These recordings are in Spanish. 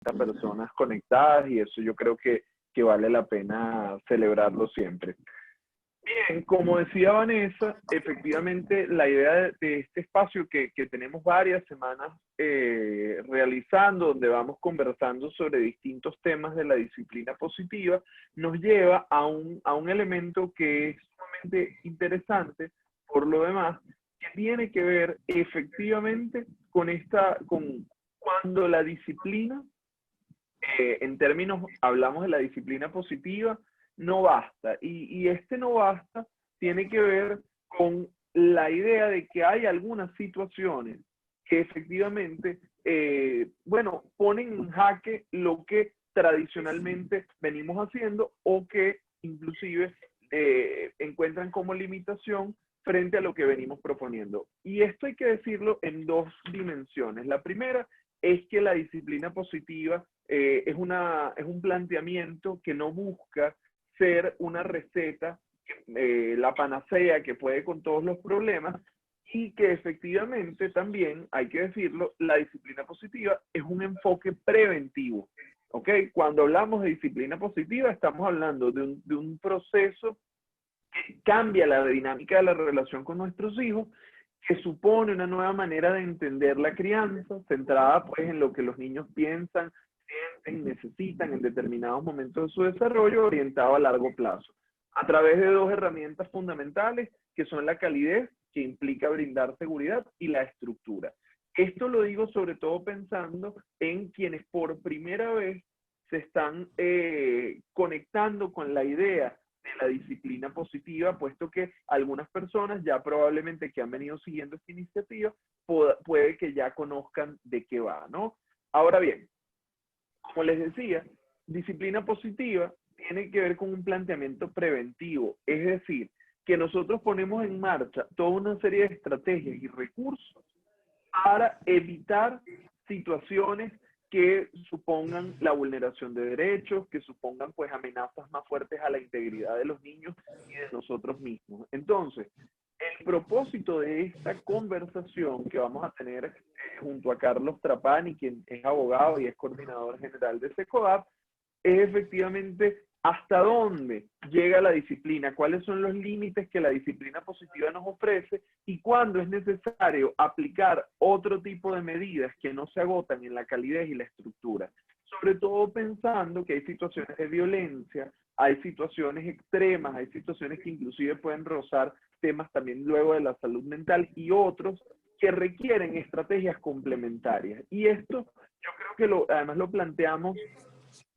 personas conectadas y eso yo creo que vale la pena celebrarlo siempre. Bien, como decía Vanessa, efectivamente la idea de este espacio que tenemos varias semanas realizando, donde vamos conversando sobre distintos temas de la disciplina positiva, nos lleva a un elemento que es sumamente interesante, por lo demás, que tiene que ver efectivamente con cuando la disciplina, en términos, hablamos de la disciplina positiva, no basta. Y este no basta tiene que ver con la idea de que hay algunas situaciones que efectivamente, bueno, ponen en jaque lo que tradicionalmente venimos haciendo o que inclusive encuentran como limitación frente a lo que venimos proponiendo. Y esto hay que decirlo en dos dimensiones. La primera es que la disciplina positiva es un planteamiento que no busca ser una receta, la panacea que puede con todos los problemas, y que efectivamente también, hay que decirlo, la disciplina positiva es un enfoque preventivo. ¿Ok? Cuando hablamos de disciplina positiva, estamos hablando de un proceso que cambia la dinámica de la relación con nuestros hijos, que supone una nueva manera de entender la crianza, centrada pues en lo que los niños piensan, sienten, necesitan en determinados momentos de su desarrollo, orientado a largo plazo, a través de dos herramientas fundamentales, que son la calidez, que implica brindar seguridad, y la estructura. Esto lo digo sobre todo pensando en quienes por primera vez se están conectando con la idea de la disciplina positiva, puesto que algunas personas ya probablemente que han venido siguiendo esta iniciativa, puede que ya conozcan de qué va, ¿no? Ahora bien, como les decía, disciplina positiva tiene que ver con un planteamiento preventivo, es decir, que nosotros ponemos en marcha toda una serie de estrategias y recursos para evitar situaciones que supongan la vulneración de derechos, que supongan pues amenazas más fuertes a la integridad de los niños y de nosotros mismos. Entonces, el propósito de esta conversación que vamos a tener junto a Carlos Trapani, quien es abogado y es coordinador general de SECODAP, es efectivamente hasta dónde llega la disciplina, cuáles son los límites que la disciplina positiva nos ofrece y cuándo es necesario aplicar otro tipo de medidas que no se agotan en la calidez y la estructura. Sobre todo pensando que hay situaciones de violencia, hay situaciones extremas, hay situaciones que inclusive pueden rozar temas también luego de la salud mental y otros que requieren estrategias complementarias. Y esto yo creo que además lo planteamos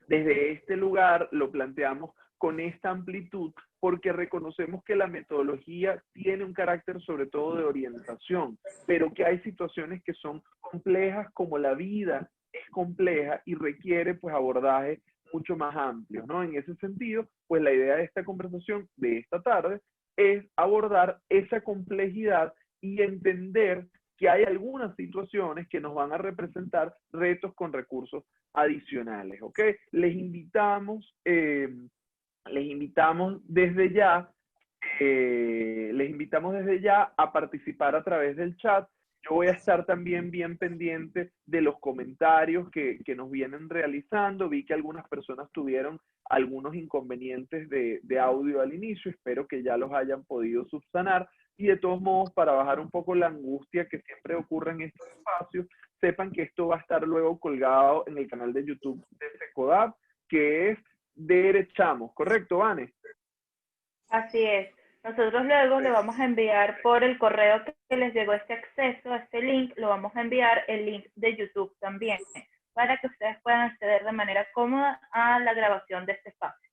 desde este lugar, lo planteamos con esta amplitud, porque reconocemos que la metodología tiene un carácter sobre todo de orientación, pero que hay situaciones que son complejas, como la vida es compleja y requiere pues abordajes mucho más amplios, ¿no? En ese sentido, pues la idea de esta conversación de esta tarde es abordar esa complejidad y entender que hay algunas situaciones que nos van a representar retos con recursos adicionales, ¿ok? Les invitamos desde ya, a participar a través del chat. Yo voy a estar también bien pendiente de los comentarios que nos vienen realizando. Vi que algunas personas tuvieron algunos inconvenientes de audio al inicio. Espero que ya los hayan podido subsanar. Y de todos modos, para bajar un poco la angustia que siempre ocurre en estos espacios, sepan que esto va a estar luego colgado en el canal de YouTube de SECODAP, que es Derechamos, ¿correcto, Vane? Así es. Nosotros luego le vamos a enviar por el correo que les llegó este acceso a este link, lo vamos a enviar el link de YouTube también, para que ustedes puedan acceder de manera cómoda a la grabación de este espacio.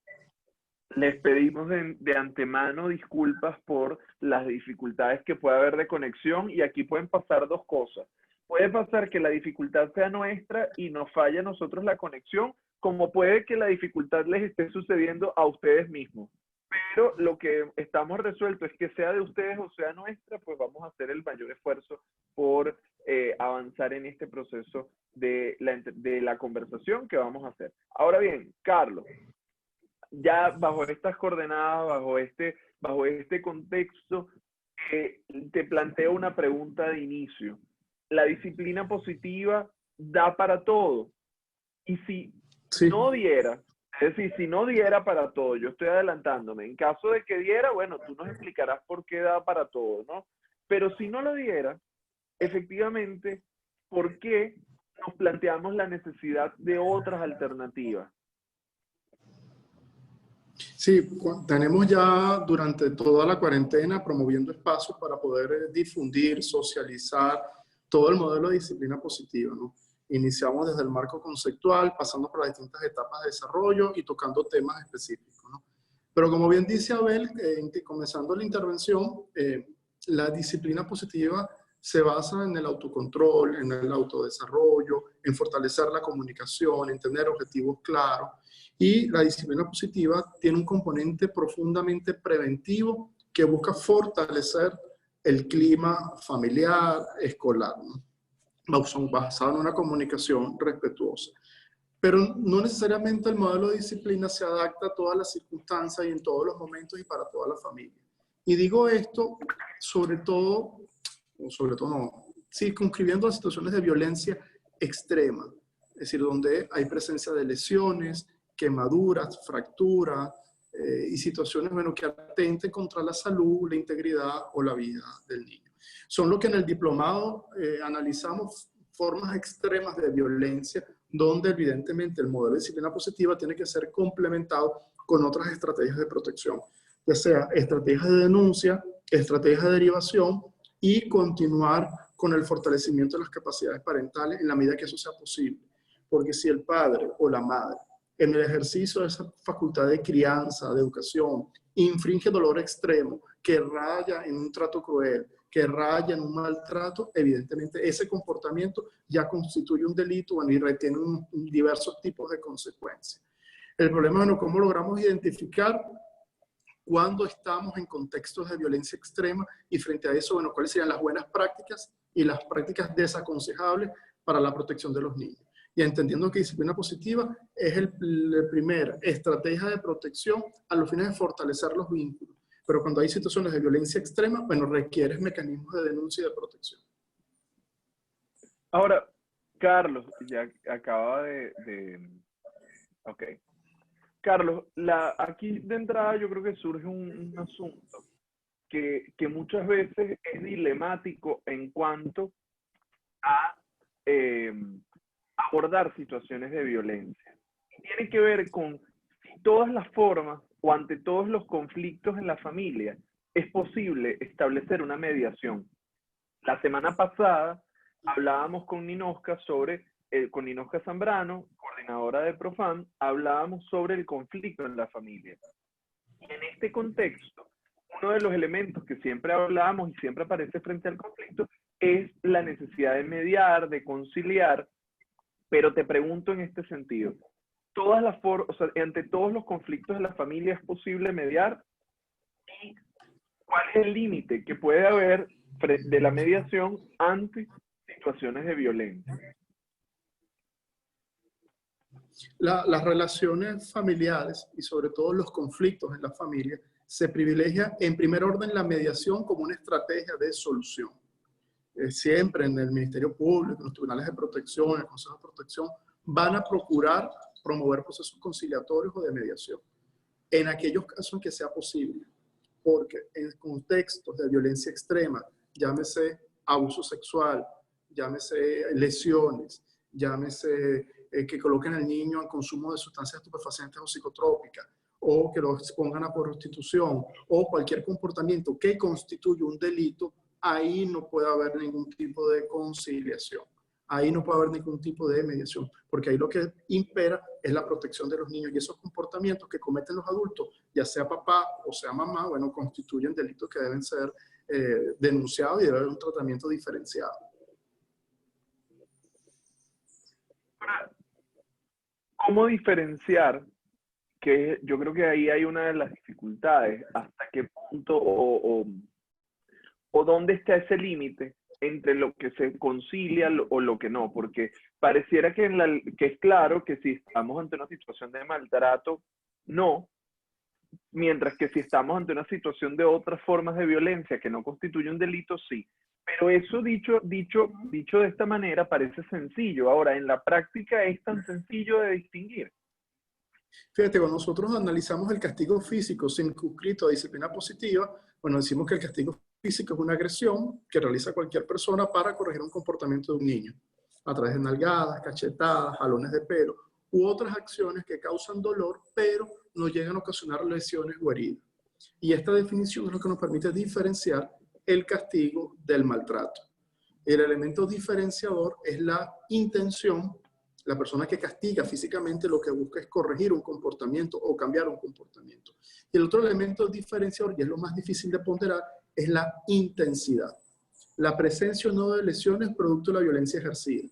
Les pedimos de antemano disculpas por las dificultades que puede haber de conexión, y aquí pueden pasar dos cosas. Puede pasar que la dificultad sea nuestra y nos falle a nosotros la conexión, como puede que la dificultad les esté sucediendo a ustedes mismos. Pero lo que estamos resueltos es que sea de ustedes o sea nuestra, pues vamos a hacer el mayor esfuerzo por avanzar en este proceso de la conversación que vamos a hacer. Ahora bien, Carlos, ya bajo estas coordenadas, bajo este contexto, te planteo una pregunta de inicio. ¿La disciplina positiva da para todo? Y si Sí. no diera, es decir, si no diera para todo, yo estoy adelantándome, en caso de que diera, bueno, tú nos explicarás por qué da para todo, ¿no? Pero si no lo diera, efectivamente, ¿por qué nos planteamos la necesidad de otras alternativas? Sí, tenemos ya durante toda la cuarentena promoviendo espacios para poder difundir, socializar todo el modelo de disciplina positiva, ¿no? Iniciamos desde el marco conceptual, pasando por las distintas etapas de desarrollo y tocando temas específicos, ¿no? Pero como bien dice Abel, comenzando la intervención, la disciplina positiva se basa en el autocontrol, en el autodesarrollo, en fortalecer la comunicación, en tener objetivos claros. Y la disciplina positiva tiene un componente profundamente preventivo que busca fortalecer el clima familiar, escolar, ¿no? Basado en una comunicación respetuosa. Pero no necesariamente el modelo de disciplina se adapta a todas las circunstancias y en todos los momentos y para toda la familia. Y digo esto sobre todo no, circunscribiendo las situaciones de violencia extrema, es decir, donde hay presencia de lesiones, quemaduras, fracturas y situaciones, bueno, que atenten contra la salud, la integridad o la vida del niño. Son lo que en el diplomado analizamos formas extremas de violencia, donde evidentemente el modelo de disciplina positiva tiene que ser complementado con otras estrategias de protección, ya sea estrategias de denuncia, estrategias de derivación y continuar con el fortalecimiento de las capacidades parentales en la medida que eso sea posible. Porque si el padre o la madre, en el ejercicio de esa facultad de crianza, de educación, infringe dolor extremo, que raya en un trato cruel, que raya en un maltrato, evidentemente ese comportamiento ya constituye un delito, bueno, y tiene diversos tipos de consecuencias. El problema, bueno, ¿cómo logramos identificar cuando estamos en contextos de violencia extrema? Y frente a eso, bueno, ¿cuáles serían las buenas prácticas y las prácticas desaconsejables para la protección de los niños? Y entendiendo que disciplina positiva es la primera estrategia de protección a los fines de fortalecer los vínculos. Pero cuando hay situaciones de violencia extrema, bueno, requieres mecanismos de denuncia y de protección. Ahora, Carlos, ya acaba Ok. Carlos, aquí de entrada yo creo que surge un asunto que muchas veces es dilemático en cuanto a abordar situaciones de violencia. Tiene que ver con si todas las formas o ante todos los conflictos en la familia es posible establecer una mediación. La semana pasada hablábamos con Ninosca con Ninosca Zambrano, coordinadora de Profam, hablábamos sobre el conflicto en la familia. Y en este contexto, uno de los elementos que siempre hablamos y siempre aparece frente al conflicto es la necesidad de mediar, de conciliar, pero te pregunto en este sentido, ante todos los conflictos de la familia es posible mediar, y cuál es el límite que puede haber de la mediación ante situaciones de violencia. Las relaciones familiares y sobre todo los conflictos en la familia se privilegia en primer orden la mediación como una estrategia de solución. Siempre en el Ministerio Público, en los tribunales de protección, en el Consejo de Protección, van a procurar promover procesos conciliatorios o de mediación en aquellos casos en que sea posible, porque en contextos de violencia extrema, llámese abuso sexual, llámese lesiones, llámese que coloquen al niño en consumo de sustancias estupefacientes o psicotrópicas, o que lo expongan a prostitución, o cualquier comportamiento que constituya un delito, ahí no puede haber ningún tipo de conciliación. Ahí no puede haber ningún tipo de mediación, porque ahí lo que impera es la protección de los niños, y esos comportamientos que cometen los adultos, ya sea papá o sea mamá, bueno, constituyen delitos que deben ser denunciados y debe haber un tratamiento diferenciado. ¿Cómo diferenciar? Que yo creo que ahí hay una de las dificultades, hasta qué punto o dónde está ese límite entre lo que se concilia o lo que no, porque pareciera que es claro que si estamos ante una situación de maltrato, no, mientras que si estamos ante una situación de otras formas de violencia que no constituye un delito, sí. Pero eso dicho de esta manera parece sencillo. Ahora, en la práctica es tan sencillo de distinguir. Fíjate, cuando nosotros analizamos el castigo físico circunscrito a disciplina positiva, bueno, decimos que el castigo físico es una agresión que realiza cualquier persona para corregir un comportamiento de un niño, a través de nalgadas, cachetadas, jalones de pelo, u otras acciones que causan dolor, pero no llegan a ocasionar lesiones o heridas. Y esta definición es lo que nos permite diferenciar el castigo del maltrato. El elemento diferenciador es la intención. La persona que castiga físicamente lo que busca es corregir un comportamiento o cambiar un comportamiento. Y el otro elemento diferenciador, y es lo más difícil de ponderar, es la intensidad. La presencia o no de lesiones producto de la violencia ejercida.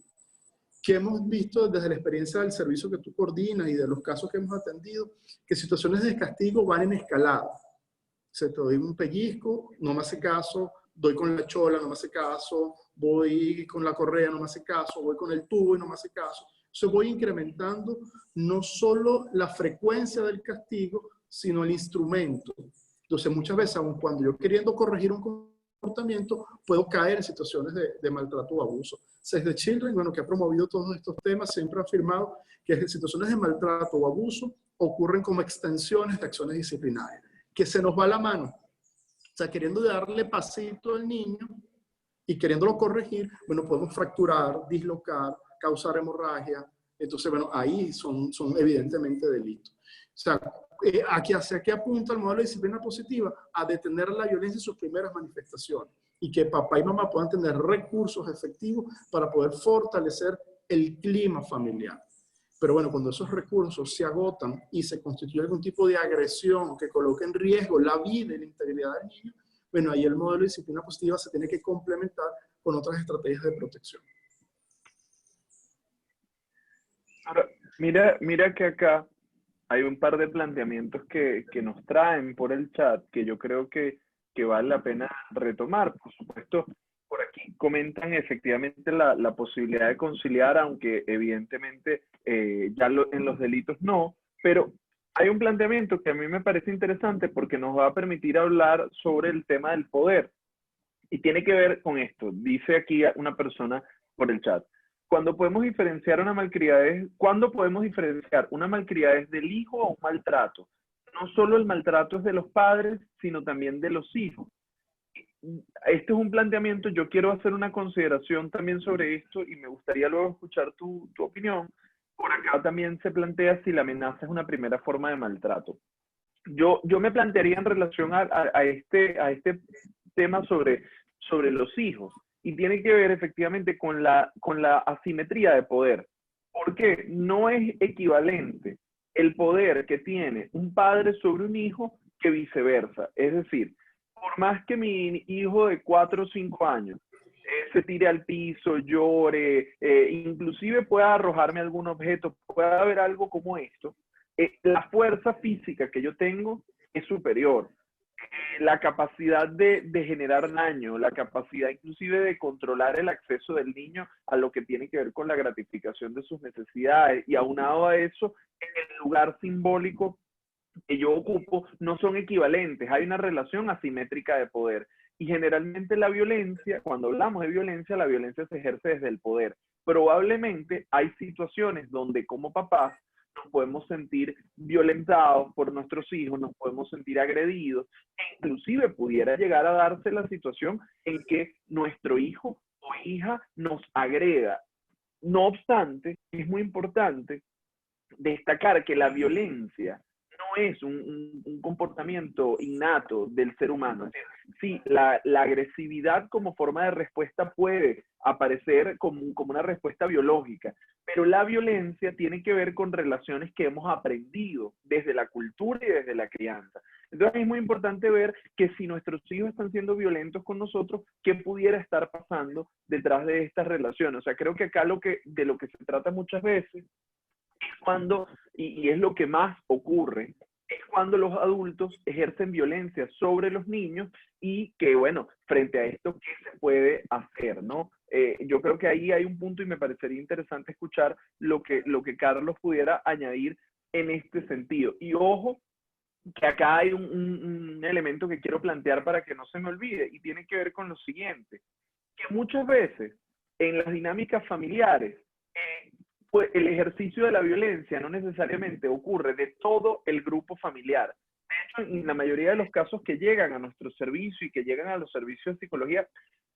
Que hemos visto desde la experiencia del servicio que tú coordinas y de los casos que hemos atendido, que situaciones de castigo van en escalada. Se te doy un pellizco, no me hace caso, doy con la chola, no me hace caso, voy con la correa, no me hace caso, voy con el tubo y no me hace caso. Entonces voy incrementando no solo la frecuencia del castigo, sino el instrumento. Entonces muchas veces, aun cuando yo queriendo corregir un comportamiento, puedo caer en situaciones de maltrato o abuso. Save the Children, bueno, que ha promovido todos estos temas, siempre ha afirmado que situaciones de maltrato o abuso ocurren como extensiones de acciones disciplinarias, que se nos va la mano. O sea, queriendo darle pasito al niño y queriéndolo corregir, bueno, podemos fracturar, dislocar, causar hemorragia. Entonces, bueno, ahí son evidentemente delitos. O sea, ¿hacia qué apunta el modelo de disciplina positiva? A detener la violencia en sus primeras manifestaciones y que papá y mamá puedan tener recursos efectivos para poder fortalecer el clima familiar. Pero bueno, cuando esos recursos se agotan y se constituye algún tipo de agresión que coloque en riesgo la vida y la integridad del niño, bueno, ahí el modelo de disciplina positiva se tiene que complementar con otras estrategias de protección. Ahora, mira que acá hay un par de planteamientos que nos traen por el chat que yo creo que vale la pena retomar. Por supuesto, por aquí comentan efectivamente la posibilidad de conciliar, aunque evidentemente en los delitos no, pero hay un planteamiento que a mí me parece interesante porque nos va a permitir hablar sobre el tema del poder. Y tiene que ver con esto. Dice aquí una persona por el chat. ¿Cuándo podemos diferenciar una malcriadez? ¿Cuándo podemos diferenciar una malcriadez del hijo o un maltrato? No solo el maltrato es de los padres, sino también de los hijos. Este es un planteamiento, yo quiero hacer una consideración también sobre esto y me gustaría luego escuchar tu opinión. Por acá también se plantea si la amenaza es una primera forma de maltrato. Yo me plantearía en relación a este tema sobre los hijos y tiene que ver efectivamente con la asimetría de poder, porque no es equivalente el poder que tiene un padre sobre un hijo que viceversa. Es decir, por más que mi hijo de 4 o 5 años se tire al piso, llore, inclusive pueda arrojarme algún objeto, pueda haber algo como esto, la fuerza física que yo tengo es superior. La capacidad de generar daño, la capacidad inclusive de controlar el acceso del niño a lo que tiene que ver con la gratificación de sus necesidades y aunado a eso, en el lugar simbólico que yo ocupo no son equivalentes, hay una relación asimétrica de poder. Y generalmente la violencia, cuando hablamos de violencia, la violencia se ejerce desde el poder. Probablemente hay situaciones donde como papás nos podemos sentir violentados por nuestros hijos, nos podemos sentir agredidos, e inclusive pudiera llegar a darse la situación en que nuestro hijo o hija nos agreda. No obstante, es muy importante destacar que la violencia no es un comportamiento innato del ser humano. Sí, la agresividad como forma de respuesta puede aparecer como una respuesta biológica, pero la violencia tiene que ver con relaciones que hemos aprendido desde la cultura y desde la crianza. Entonces es muy importante ver que si nuestros hijos están siendo violentos con nosotros, ¿qué pudiera estar pasando detrás de estas relaciones? O sea, creo que acá de lo que se trata muchas veces es cuando, y es lo que más ocurre, es cuando los adultos ejercen violencia sobre los niños y que, bueno, frente a esto, ¿qué se puede hacer, no? Yo creo que ahí hay un punto y me parecería interesante escuchar lo que Carlos pudiera añadir en este sentido. Y ojo, que acá hay un elemento que quiero plantear para que no se me olvide y tiene que ver con lo siguiente. que muchas veces en las dinámicas familiares, pues el ejercicio de la violencia no necesariamente ocurre de todo el grupo familiar. De hecho, en la mayoría de los casos que llegan a nuestro servicio y que llegan a los servicios de psicología,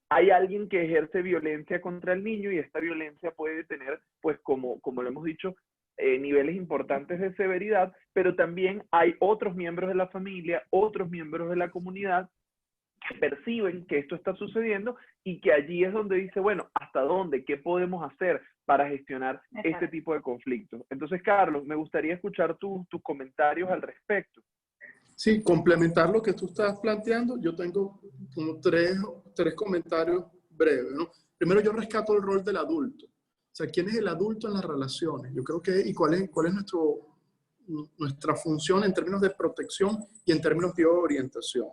hay alguien que ejerce violencia contra el niño y esta violencia puede tener, pues como lo hemos dicho, niveles importantes de severidad, pero también hay otros miembros de la familia, otros miembros de la comunidad que perciben que esto está sucediendo y que allí es donde dice, bueno, ¿hasta dónde? ¿Qué podemos hacer para gestionar este tipo de conflictos? Entonces, Carlos, me gustaría escuchar tus comentarios al respecto. Sí, complementar lo que tú estás planteando, yo tengo como tres comentarios breves, ¿no? Primero, yo rescato el rol del adulto. O sea, ¿quién es el adulto en las relaciones? Yo creo que, y cuál es nuestra función en términos de protección y en términos de orientación.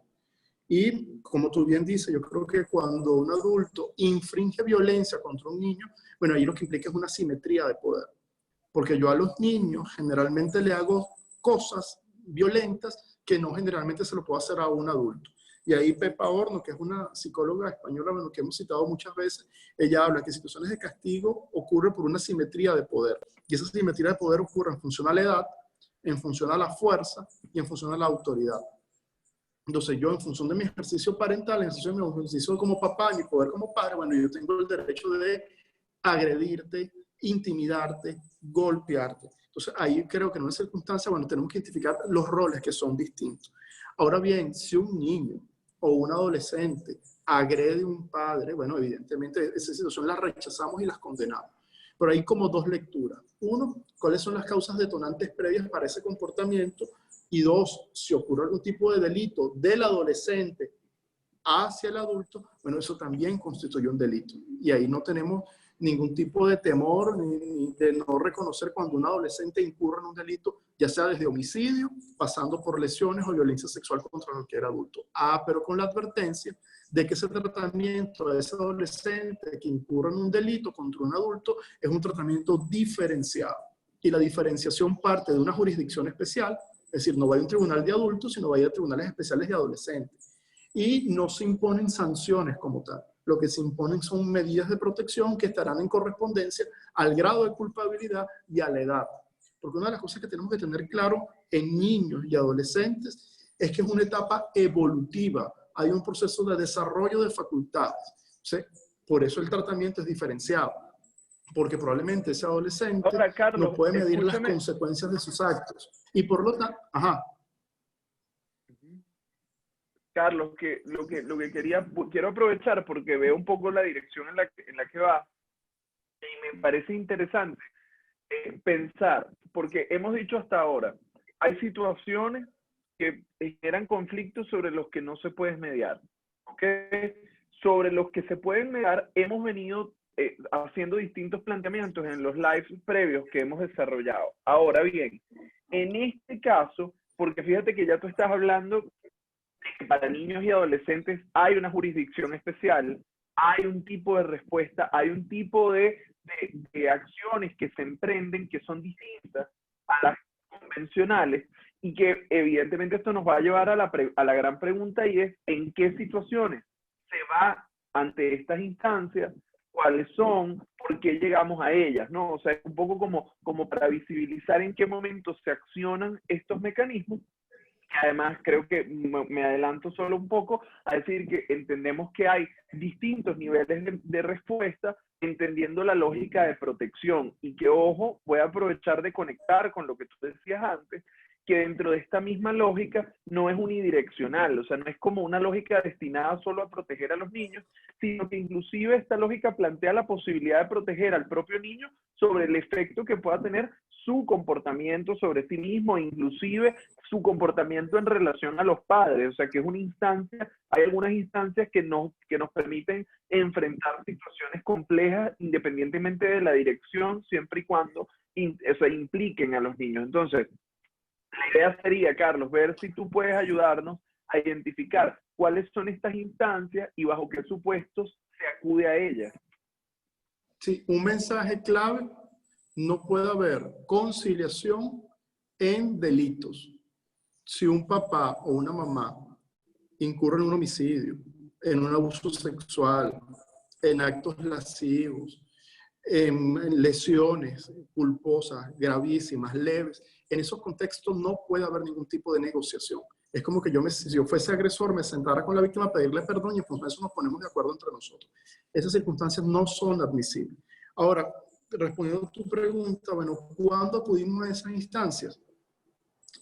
Y como tú bien dices, yo creo que cuando un adulto infringe violencia contra un niño, bueno, ahí lo que implica es una simetría de poder. Porque yo a los niños generalmente le hago cosas violentas que no generalmente se lo puedo hacer a un adulto. Y ahí Pepa Horno, que es una psicóloga española, bueno, que hemos citado muchas veces, ella habla que situaciones de castigo ocurren por una simetría de poder. Y esa simetría de poder ocurre en función a la edad, en función a la fuerza y en función a la autoridad. Entonces yo, en función de mi ejercicio parental, en ejercicio de mi ejercicio como papá, mi poder como padre, bueno, yo tengo el derecho de agredirte, intimidarte, golpearte. Entonces ahí creo que en una circunstancia, bueno, tenemos que identificar los roles que son distintos. Ahora bien, si un niño o un adolescente agrede a un padre, bueno, evidentemente esa situación la rechazamos y las condenamos. Pero hay como dos lecturas. Uno, ¿cuáles son las causas detonantes previas para ese comportamiento? Y dos, si ocurre algún tipo de delito del adolescente hacia el adulto, bueno, eso también constituye un delito. Y ahí no tenemos ningún tipo de temor ni de no reconocer cuando un adolescente incurre en un delito, ya sea desde homicidio, pasando por lesiones o violencia sexual contra cualquier adulto. Pero con la advertencia de que ese tratamiento de ese adolescente que incurre en un delito contra un adulto es un tratamiento diferenciado. Y la diferenciación parte de una jurisdicción especial, es decir, no va a un tribunal de adultos, sino va a ir a tribunales especiales de adolescentes. Y no se imponen sanciones como tal. Lo que se imponen son medidas de protección que estarán en correspondencia al grado de culpabilidad y a la edad. Porque una de las cosas que tenemos que tener claro en niños y adolescentes es que es una etapa evolutiva. Hay un proceso de desarrollo de facultades. ¿Sí? Por eso el tratamiento es diferenciado. Porque probablemente ese adolescente Ahora, Carlos, no puede medir escúchame. las consecuencias de sus actos. Y por lo tanto, Carlos, quiero aprovechar porque veo un poco la dirección en la que va y me parece interesante pensar, porque hemos dicho hasta ahora, hay situaciones que generan conflictos sobre los que no se puede mediar, ¿ok? Sobre los que se pueden mediar hemos venido haciendo distintos planteamientos en los lives previos que hemos desarrollado. Ahora bien, en este caso, porque fíjate que ya tú estás hablando que para niños y adolescentes hay una jurisdicción especial, hay un tipo de respuesta, hay un tipo de acciones que se emprenden que son distintas a las convencionales y que evidentemente esto nos va a llevar a la gran pregunta y es ¿en qué situaciones se va ante estas instancias? ¿Cuáles son? ¿Por qué llegamos a ellas? ¿No? O sea, es un poco como para visibilizar en qué momento se accionan estos mecanismos. Además, creo que me adelanto solo un poco a decir que entendemos que hay distintos niveles de respuesta, entendiendo la lógica de protección y que, ojo, voy a aprovechar de conectar con lo que tú decías antes, que dentro de esta misma lógica no es unidireccional, o sea, no es como una lógica destinada solo a proteger a los niños, sino que inclusive esta lógica plantea la posibilidad de proteger al propio niño sobre el efecto que pueda tener su comportamiento sobre sí mismo, inclusive su comportamiento en relación a los padres, o sea que es una instancia, hay algunas instancias que nos permiten enfrentar situaciones complejas independientemente de la dirección, siempre y cuando impliquen a los niños. Entonces, la idea sería, Carlos, ver si tú puedes ayudarnos a identificar cuáles son estas instancias y bajo qué supuestos se acude a ellas. Sí, un mensaje clave: no puede haber conciliación en delitos. Si un papá o una mamá incurre en un homicidio, en un abuso sexual, en actos lascivos, en lesiones culposas, gravísimas, leves. En esos contextos no puede haber ningún tipo de negociación. Es como que si yo fuese agresor, me sentara con la víctima a pedirle perdón y en función de eso nos ponemos de acuerdo entre nosotros. Esas circunstancias no son admisibles. Ahora, respondiendo a tu pregunta, bueno, ¿cuándo acudimos a esas instancias?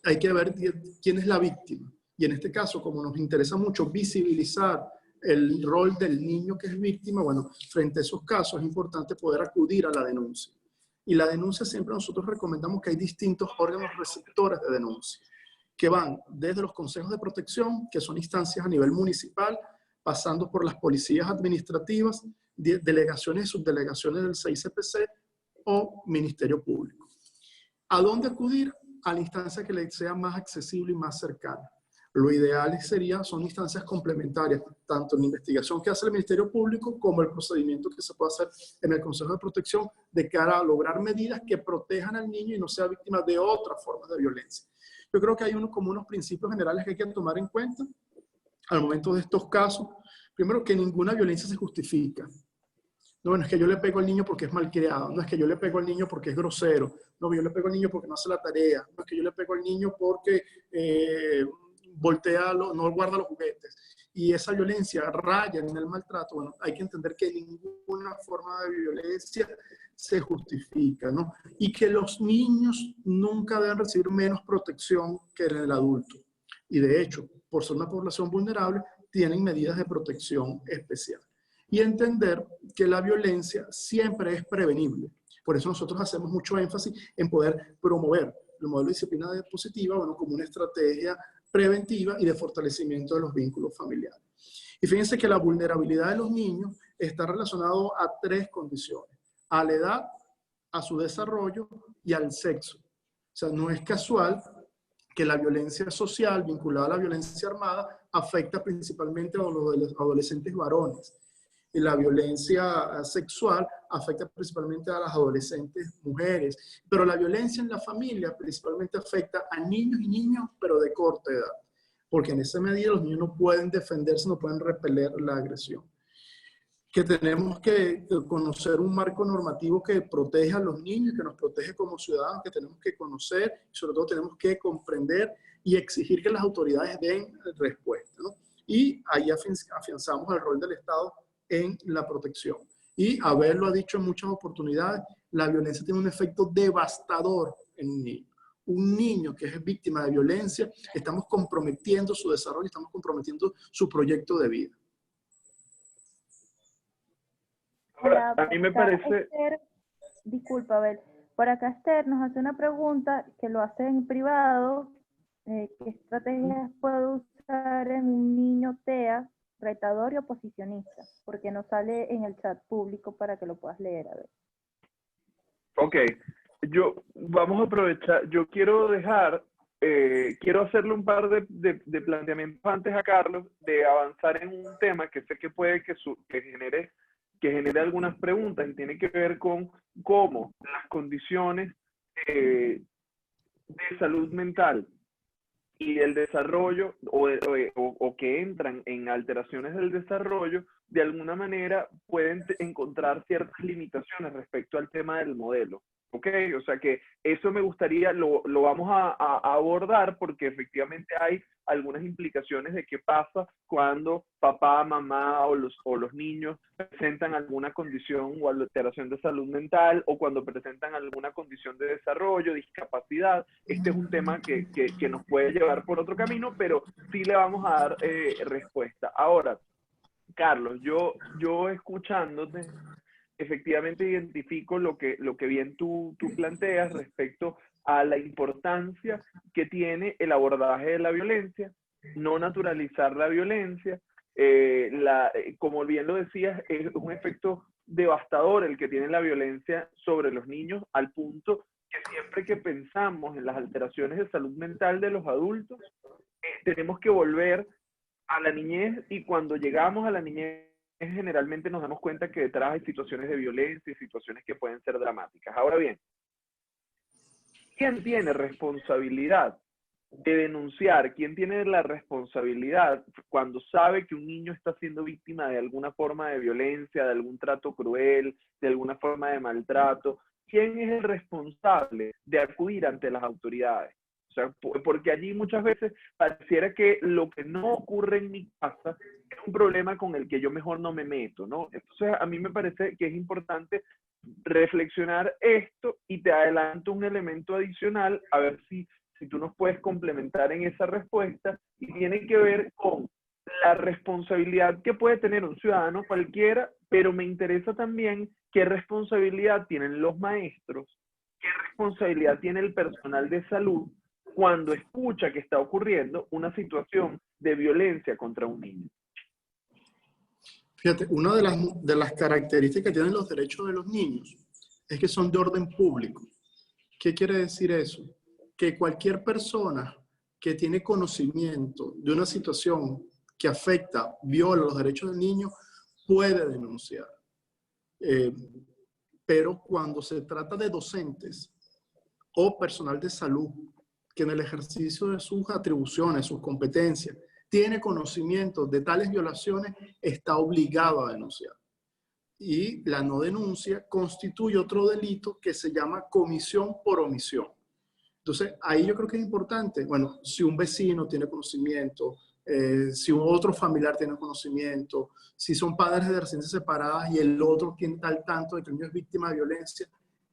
Hay que ver quién es la víctima. Y en este caso, como nos interesa mucho visibilizar el rol del niño que es víctima, bueno, frente a esos casos es importante poder acudir a la denuncia. Y la denuncia siempre nosotros recomendamos que hay distintos órganos receptores de denuncia, que van desde los consejos de protección, que son instancias a nivel municipal, pasando por las policías administrativas, delegaciones y subdelegaciones del 6CPC o Ministerio Público. ¿A dónde acudir? A la instancia que le sea más accesible y más cercana. Lo ideal son instancias complementarias, tanto en la investigación que hace el Ministerio Público como el procedimiento que se puede hacer en el Consejo de Protección de cara a lograr medidas que protejan al niño y no sea víctima de otras formas de violencia. Yo creo que hay como unos principios generales que hay que tomar en cuenta al momento de estos casos. Primero, que ninguna violencia se justifica. No, no es que yo le pego al niño porque es malcriado, no es que yo le pego al niño porque es grosero, no, yo le pego al niño porque no hace la tarea, no es que yo le pego al niño porque no guarda los juguetes. Y esa violencia raya en el maltrato. Bueno, hay que entender que ninguna forma de violencia se justifica, ¿no? Y que los niños nunca deben recibir menos protección que el adulto. Y de hecho, por ser una población vulnerable, tienen medidas de protección especial. Y entender que la violencia siempre es prevenible. Por eso nosotros hacemos mucho énfasis en poder promover el modelo de disciplina positiva, bueno, como una estrategia preventiva y de fortalecimiento de los vínculos familiares. Y fíjense que la vulnerabilidad de los niños está relacionado a 3 condiciones: a la edad, a su desarrollo y al sexo. O sea, no es casual que la violencia social vinculada a la violencia armada afecta principalmente a los adolescentes varones. Y la violencia sexual afecta principalmente a las adolescentes mujeres. Pero la violencia en la familia principalmente afecta a niños y niñas, pero de corta edad. Porque en esa medida los niños no pueden defenderse, no pueden repeler la agresión. Que tenemos que conocer un marco normativo que proteja a los niños, que nos protege como ciudadanos, que tenemos que conocer, y sobre todo tenemos que comprender y exigir que las autoridades den respuesta, ¿no? Y ahí afianzamos el rol del Estado en la protección. Y haberlo dicho en muchas oportunidades, la violencia tiene un efecto devastador en un niño. Un niño que es víctima de violencia, estamos comprometiendo su desarrollo, estamos comprometiendo su proyecto de vida. Ahora, a mí me parece... Esther, disculpa, a ver, por acá Esther nos hace una pregunta que lo hace en privado. ¿Qué estrategias puede usar en un niño TEA retador y oposicionista? Porque no sale en el chat público para que lo puedas leer, a ver. Ok, vamos a aprovechar, yo quiero quiero hacerle un par de planteamientos antes a Carlos, de avanzar en un tema que sé que puede que genere algunas preguntas, y tiene que ver con cómo las condiciones de salud mental y el desarrollo, o que entran en alteraciones del desarrollo, de alguna manera pueden encontrar ciertas limitaciones respecto al tema del modelo. ¿Ok? O sea que eso me gustaría, lo vamos a abordar, porque efectivamente hay algunas implicaciones de qué pasa cuando papá, mamá o los niños presentan alguna condición o alteración de salud mental, o cuando presentan alguna condición de desarrollo, discapacidad. Este es un tema que nos puede llevar por otro camino, pero sí le vamos a dar respuesta. Ahora, Carlos, yo escuchándote, efectivamente identifico lo que bien tú planteas respecto a la importancia que tiene el abordaje de la violencia, no naturalizar la violencia. Como bien lo decías, es un efecto devastador el que tiene la violencia sobre los niños, al punto que siempre que pensamos en las alteraciones de salud mental de los adultos, tenemos que volver a la niñez, y cuando llegamos a la niñez generalmente nos damos cuenta que detrás hay situaciones de violencia y situaciones que pueden ser dramáticas. Ahora bien, ¿quién tiene responsabilidad de denunciar, quién tiene la responsabilidad cuando sabe que un niño está siendo víctima de alguna forma de violencia, de algún trato cruel, de alguna forma de maltrato, quién es el responsable de acudir ante las autoridades. O sea, porque allí muchas veces pareciera que lo que no ocurre en mi casa es un problema con el que yo mejor no me meto, ¿no? Entonces a mí me parece que es importante reflexionar esto, y te adelanto un elemento adicional, a ver si tú nos puedes complementar en esa respuesta, y tiene que ver con la responsabilidad que puede tener un ciudadano cualquiera, pero me interesa también qué responsabilidad tienen los maestros, qué responsabilidad tiene el personal de salud cuando escucha que está ocurriendo una situación de violencia contra un niño. Fíjate, una de las características que tienen los derechos de los niños es que son de orden público. ¿Qué quiere decir eso? Que cualquier persona que tiene conocimiento de una situación que afecta, viola los derechos del niño, puede denunciar. Pero cuando se trata de docentes o personal de salud, que en el ejercicio de sus atribuciones, sus competencias, tiene conocimiento de tales violaciones, está obligado a denunciar. Y la no denuncia constituye otro delito que se llama comisión por omisión. Entonces, ahí yo creo que es importante, bueno, si un vecino tiene conocimiento, si un otro familiar tiene conocimiento, si son padres de recientes separadas y el otro tiene tal tanto de que el niño es víctima de violencia,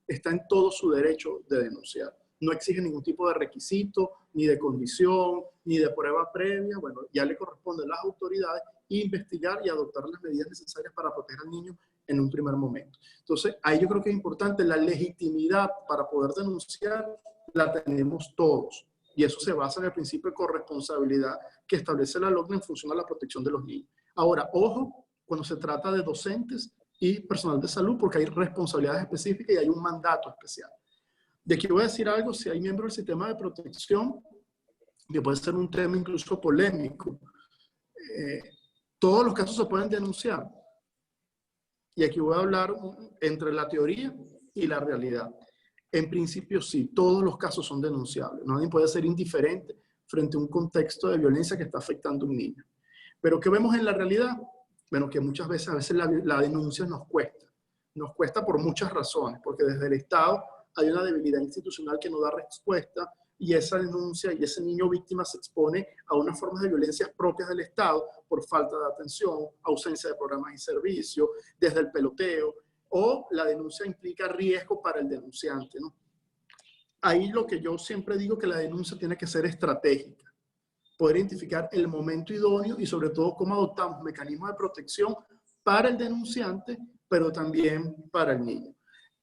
está en todo su derecho de denunciar. No exige ningún tipo de requisito, ni de condición, ni de prueba previa. Bueno, ya le corresponde a las autoridades investigar y adoptar las medidas necesarias para proteger al niño en un primer momento. Entonces, ahí yo creo que es importante la legitimidad para poder denunciar, la tenemos todos. Y eso se basa en el principio de corresponsabilidad que establece la LOCDE en función a la protección de los niños. Ahora, ojo, cuando se trata de docentes y personal de salud, porque hay responsabilidades específicas y hay un mandato especial. De aquí voy a decir algo, si hay miembros del sistema de protección, que puede ser un tema incluso polémico, todos los casos se pueden denunciar. Y aquí voy a hablar entre la teoría y la realidad. En principio sí, todos los casos son denunciables. Nadie puede ser indiferente frente a un contexto de violencia que está afectando a un niño. Pero ¿qué vemos en la realidad? Bueno, que muchas veces, la denuncia nos cuesta. Nos cuesta por muchas razones, porque desde el Estado hay una debilidad institucional que no da respuesta, y esa denuncia y ese niño víctima se expone a unas formas de violencia propias del Estado por falta de atención, ausencia de programas y servicios, desde el peloteo, o la denuncia implica riesgo para el denunciante, ¿no? Ahí lo que yo siempre digo, que la denuncia tiene que ser estratégica, poder identificar el momento idóneo y sobre todo cómo adoptamos mecanismos de protección para el denunciante, pero también para el niño.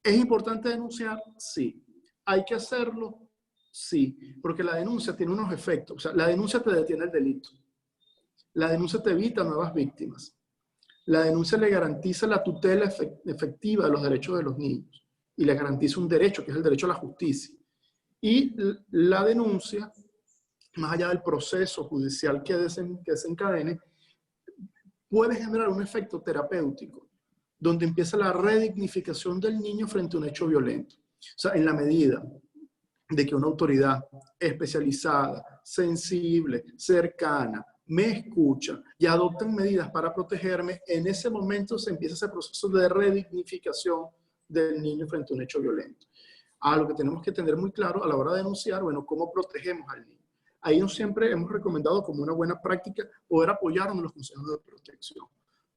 ¿Es importante denunciar? Sí. ¿Hay que hacerlo? Sí, porque la denuncia tiene unos efectos. O sea, la denuncia te detiene el delito. La denuncia te evita nuevas víctimas. La denuncia le garantiza la tutela efectiva de los derechos de los niños y le garantiza un derecho, que es el derecho a la justicia. Y la denuncia, más allá del proceso judicial que desencadene, puede generar un efecto terapéutico, donde empieza la redignificación del niño frente a un hecho violento. O sea, en la medida de que una autoridad especializada, sensible, cercana, me escucha y adoptan medidas para protegerme, en ese momento se empieza ese proceso de redignificación del niño frente a un hecho violento. Algo que tenemos que tener muy claro a la hora de denunciar, bueno, cómo protegemos al niño. Ahí siempre hemos recomendado como una buena práctica poder apoyarnos en los consejos de protección,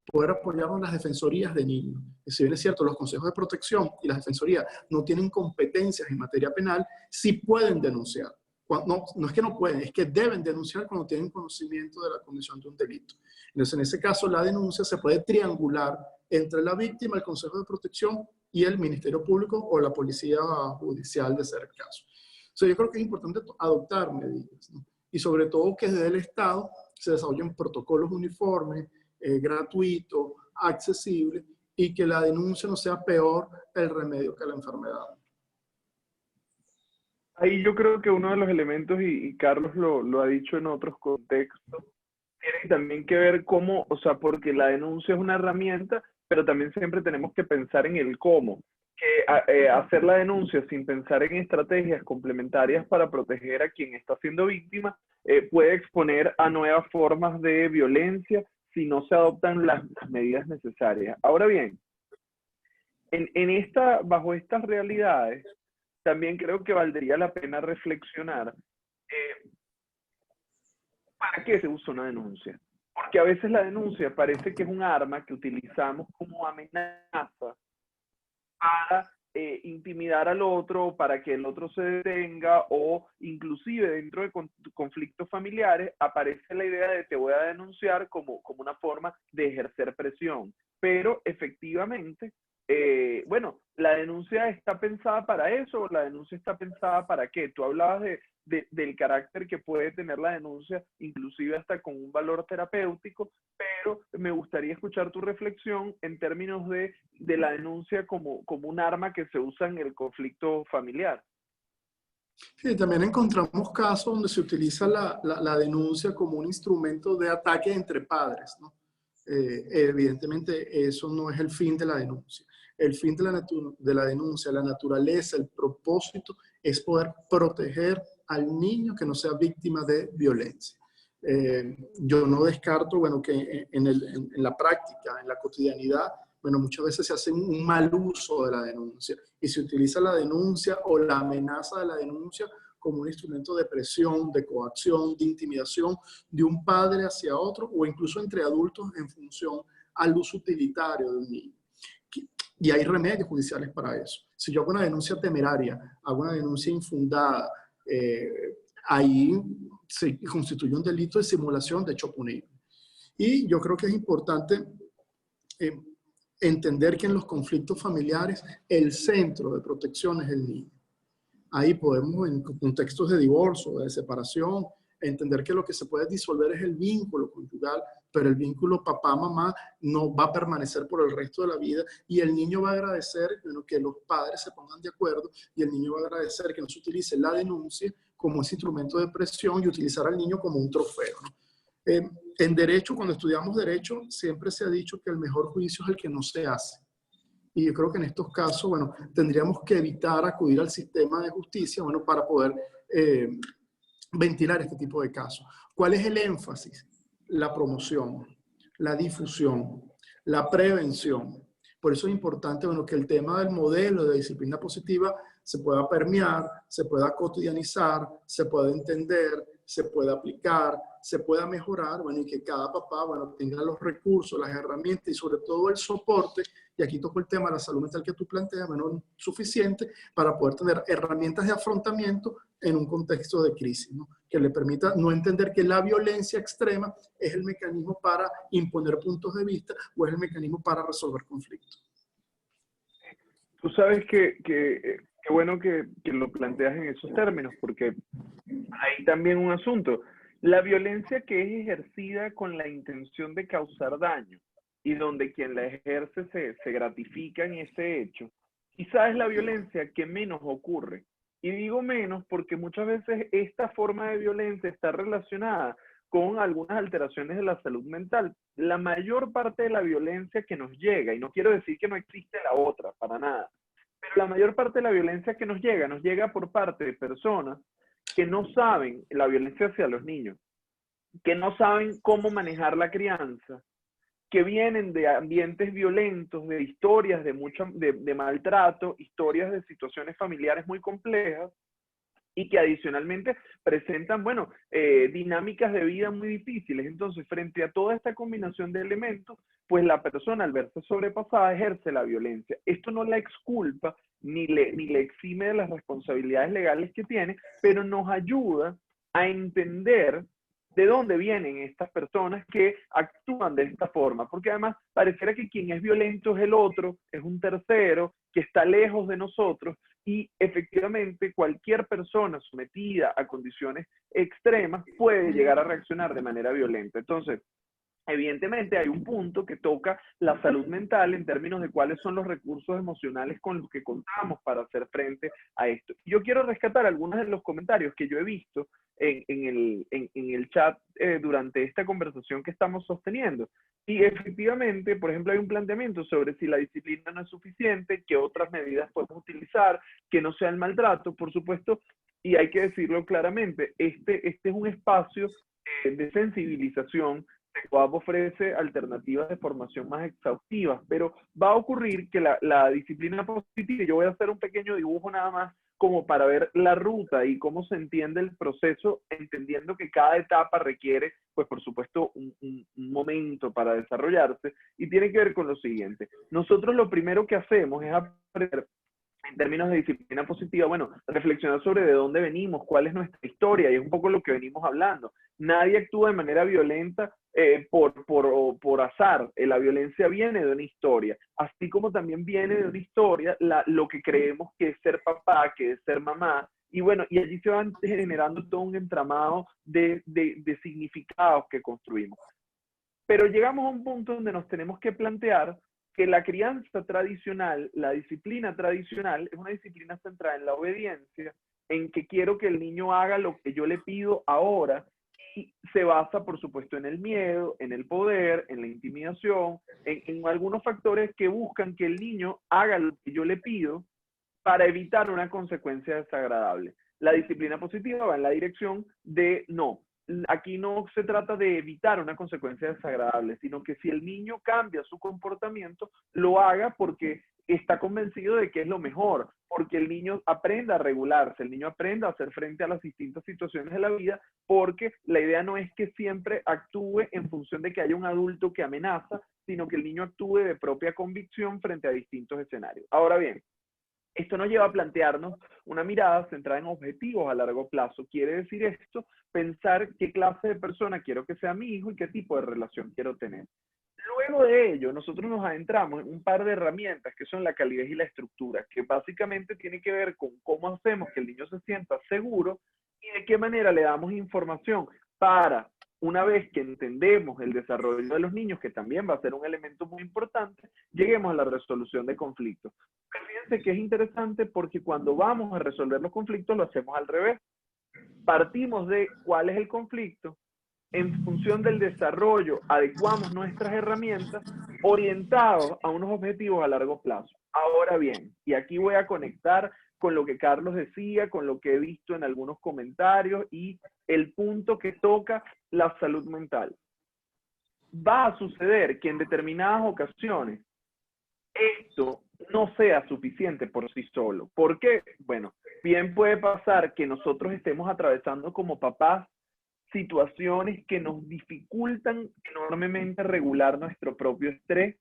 poder apoyarnos en las defensorías de niños. Y si bien es cierto, los consejos de protección y las defensorías no tienen competencias en materia penal, sí pueden denunciar. No es que no pueden, es que deben denunciar cuando tienen conocimiento de la comisión de un delito. Entonces, en ese caso, la denuncia se puede triangular entre la víctima, el consejo de protección y el Ministerio Público o la Policía Judicial de ser el caso. O sea, yo creo que es importante adoptar medidas, ¿no? Y sobre todo que desde el Estado se desarrollen protocolos uniformes, gratuitos, accesibles, y que la denuncia no sea peor el remedio que la enfermedad. Ahí yo creo que uno de los elementos, y Carlos lo ha dicho en otros contextos, tiene también que ver cómo, o sea, porque la denuncia es una herramienta, pero también siempre tenemos que pensar en el cómo. hacer la denuncia sin pensar en estrategias complementarias para proteger a quien está siendo víctima puede exponer a nuevas formas de violencia si no se adoptan las medidas necesarias. Ahora bien, bajo estas realidades, también creo que valdría la pena reflexionar ¿para qué se usa una denuncia? Porque a veces la denuncia parece que es un arma que utilizamos como amenaza para intimidar al otro, para que el otro se detenga, o inclusive dentro de conflictos familiares aparece la idea de te voy a denunciar como una forma de ejercer presión. Pero efectivamente, bueno, la denuncia está pensada para eso, la denuncia está pensada para qué. Tú hablabas del carácter que puede tener la denuncia, inclusive hasta con un valor terapéutico, pero me gustaría escuchar tu reflexión en términos de la denuncia como un arma que se usa en el conflicto familiar. Sí, también encontramos casos donde se utiliza la denuncia como un instrumento de ataque entre padres, ¿no? Evidentemente eso no es el fin de la denuncia. El fin de la denuncia, la naturaleza, el propósito es poder proteger al niño que no sea víctima de violencia. Yo no descarto, bueno, que en la práctica, en la cotidianidad, bueno, muchas veces se hace un mal uso de la denuncia y se utiliza la denuncia o la amenaza de la denuncia como un instrumento de presión, de coacción, de intimidación de un padre hacia otro o incluso entre adultos en función al uso utilitario de un niño. Y hay remedios judiciales para eso. Si yo hago una denuncia temeraria, hago una denuncia infundada, ahí se constituye un delito de simulación de hecho punible. Y yo creo que es importante entender que en los conflictos familiares el centro de protección es el niño. Ahí podemos, en contextos de divorcio, de separación, entender que lo que se puede disolver es el vínculo conyugal, pero el vínculo papá-mamá no va a permanecer por el resto de la vida y el niño va a agradecer que los padres se pongan de acuerdo y el niño va a agradecer que no se utilice la denuncia como ese instrumento de presión y utilizar al niño como un trofeo, ¿no? En derecho, cuando estudiamos derecho, siempre se ha dicho que el mejor juicio es el que no se hace. Y yo creo que en estos casos, bueno, tendríamos que evitar acudir al sistema de justicia, bueno, para poder ventilar este tipo de casos. ¿Cuál es el énfasis? La promoción, la difusión, la prevención. Por eso es importante, bueno, que el tema del modelo de disciplina positiva se pueda permear, se pueda cotidianizar, se pueda entender, se pueda aplicar, se pueda mejorar, bueno, y que cada papá, bueno, tenga los recursos, las herramientas y sobre todo el soporte, y aquí toco el tema de la salud mental que tú planteas, bueno, suficiente para poder tener herramientas de afrontamiento en un contexto de crisis, ¿no? Que le permita no entender que la violencia extrema es el mecanismo para imponer puntos de vista o es el mecanismo para resolver conflictos. Tú sabes que bueno que lo planteas en esos términos, porque hay también un asunto. La violencia que es ejercida con la intención de causar daño y donde quien la ejerce se gratifica en ese hecho, quizás es la violencia que menos ocurre. Y digo menos porque muchas veces esta forma de violencia está relacionada con algunas alteraciones de la salud mental. La mayor parte de la violencia que nos llega, y no quiero decir que no existe la otra, para nada, pero la mayor parte de la violencia que nos llega por parte de personas que no saben, la violencia hacia los niños, que no saben cómo manejar la crianza, que vienen de ambientes violentos, de historias de maltrato, historias de situaciones familiares muy complejas, y que adicionalmente presentan, bueno, dinámicas de vida muy difíciles. Entonces, frente a toda esta combinación de elementos, pues la persona al verse sobrepasada ejerce la violencia. Esto no la exculpa ni le exime de las responsabilidades legales que tiene, pero nos ayuda a entender de dónde vienen estas personas que actúan de esta forma, porque además pareciera que quien es violento es el otro, es un tercero, que está lejos de nosotros, y efectivamente cualquier persona sometida a condiciones extremas puede llegar a reaccionar de manera violenta. Entonces, evidentemente hay un punto que toca la salud mental en términos de cuáles son los recursos emocionales con los que contamos para hacer frente a esto. Yo quiero rescatar algunos de los comentarios que yo he visto en el chat durante esta conversación que estamos sosteniendo. Y efectivamente, por ejemplo, hay un planteamiento sobre si la disciplina no es suficiente, qué otras medidas podemos utilizar, que no sea el maltrato, por supuesto, y hay que decirlo claramente, este es un espacio de sensibilización. CECOAP ofrece alternativas de formación más exhaustivas, pero va a ocurrir que la disciplina positiva, y yo voy a hacer un pequeño dibujo nada más, como para ver la ruta y cómo se entiende el proceso, entendiendo que cada etapa requiere, pues por supuesto, un momento para desarrollarse, y tiene que ver con lo siguiente. Nosotros lo primero que hacemos es aprender, en términos de disciplina positiva, bueno, reflexionar sobre de dónde venimos, cuál es nuestra historia, y es un poco lo que venimos hablando. Nadie actúa de manera violenta por azar. La violencia viene de una historia, así como también viene de una historia lo que creemos que es ser papá, que es ser mamá, y bueno, y allí se van generando todo un entramado de significados que construimos. Pero llegamos a un punto donde nos tenemos que plantear que la crianza tradicional, la disciplina tradicional, es una disciplina centrada en la obediencia, en que quiero que el niño haga lo que yo le pido ahora, y se basa, por supuesto, en el miedo, en el poder, en la intimidación, en algunos factores que buscan que el niño haga lo que yo le pido para evitar una consecuencia desagradable. La disciplina positiva va en la dirección de no. Aquí no se trata de evitar una consecuencia desagradable, sino que si el niño cambia su comportamiento, lo haga porque está convencido de que es lo mejor, porque el niño aprenda a regularse, el niño aprenda a hacer frente a las distintas situaciones de la vida, porque la idea no es que siempre actúe en función de que haya un adulto que amenaza, sino que el niño actúe de propia convicción frente a distintos escenarios. Ahora bien, esto nos lleva a plantearnos una mirada centrada en objetivos a largo plazo. Quiere decir esto, pensar qué clase de persona quiero que sea mi hijo y qué tipo de relación quiero tener. Luego de ello, nosotros nos adentramos en un par de herramientas que son la calidez y la estructura, que básicamente tiene que ver con cómo hacemos que el niño se sienta seguro y de qué manera le damos información para, una vez que entendemos el desarrollo de los niños, que también va a ser un elemento muy importante, lleguemos a la resolución de conflictos. Fíjense que es interesante porque cuando vamos a resolver los conflictos lo hacemos al revés. Partimos de cuál es el conflicto, en función del desarrollo adecuamos nuestras herramientas orientados a unos objetivos a largo plazo. Ahora bien, y aquí voy a conectar con lo que Carlos decía, con lo que he visto en algunos comentarios y el punto que toca la salud mental. Va a suceder que en determinadas ocasiones esto no sea suficiente por sí solo. ¿Por qué? Bueno, bien puede pasar que nosotros estemos atravesando como papás situaciones que nos dificultan enormemente regular nuestro propio estrés,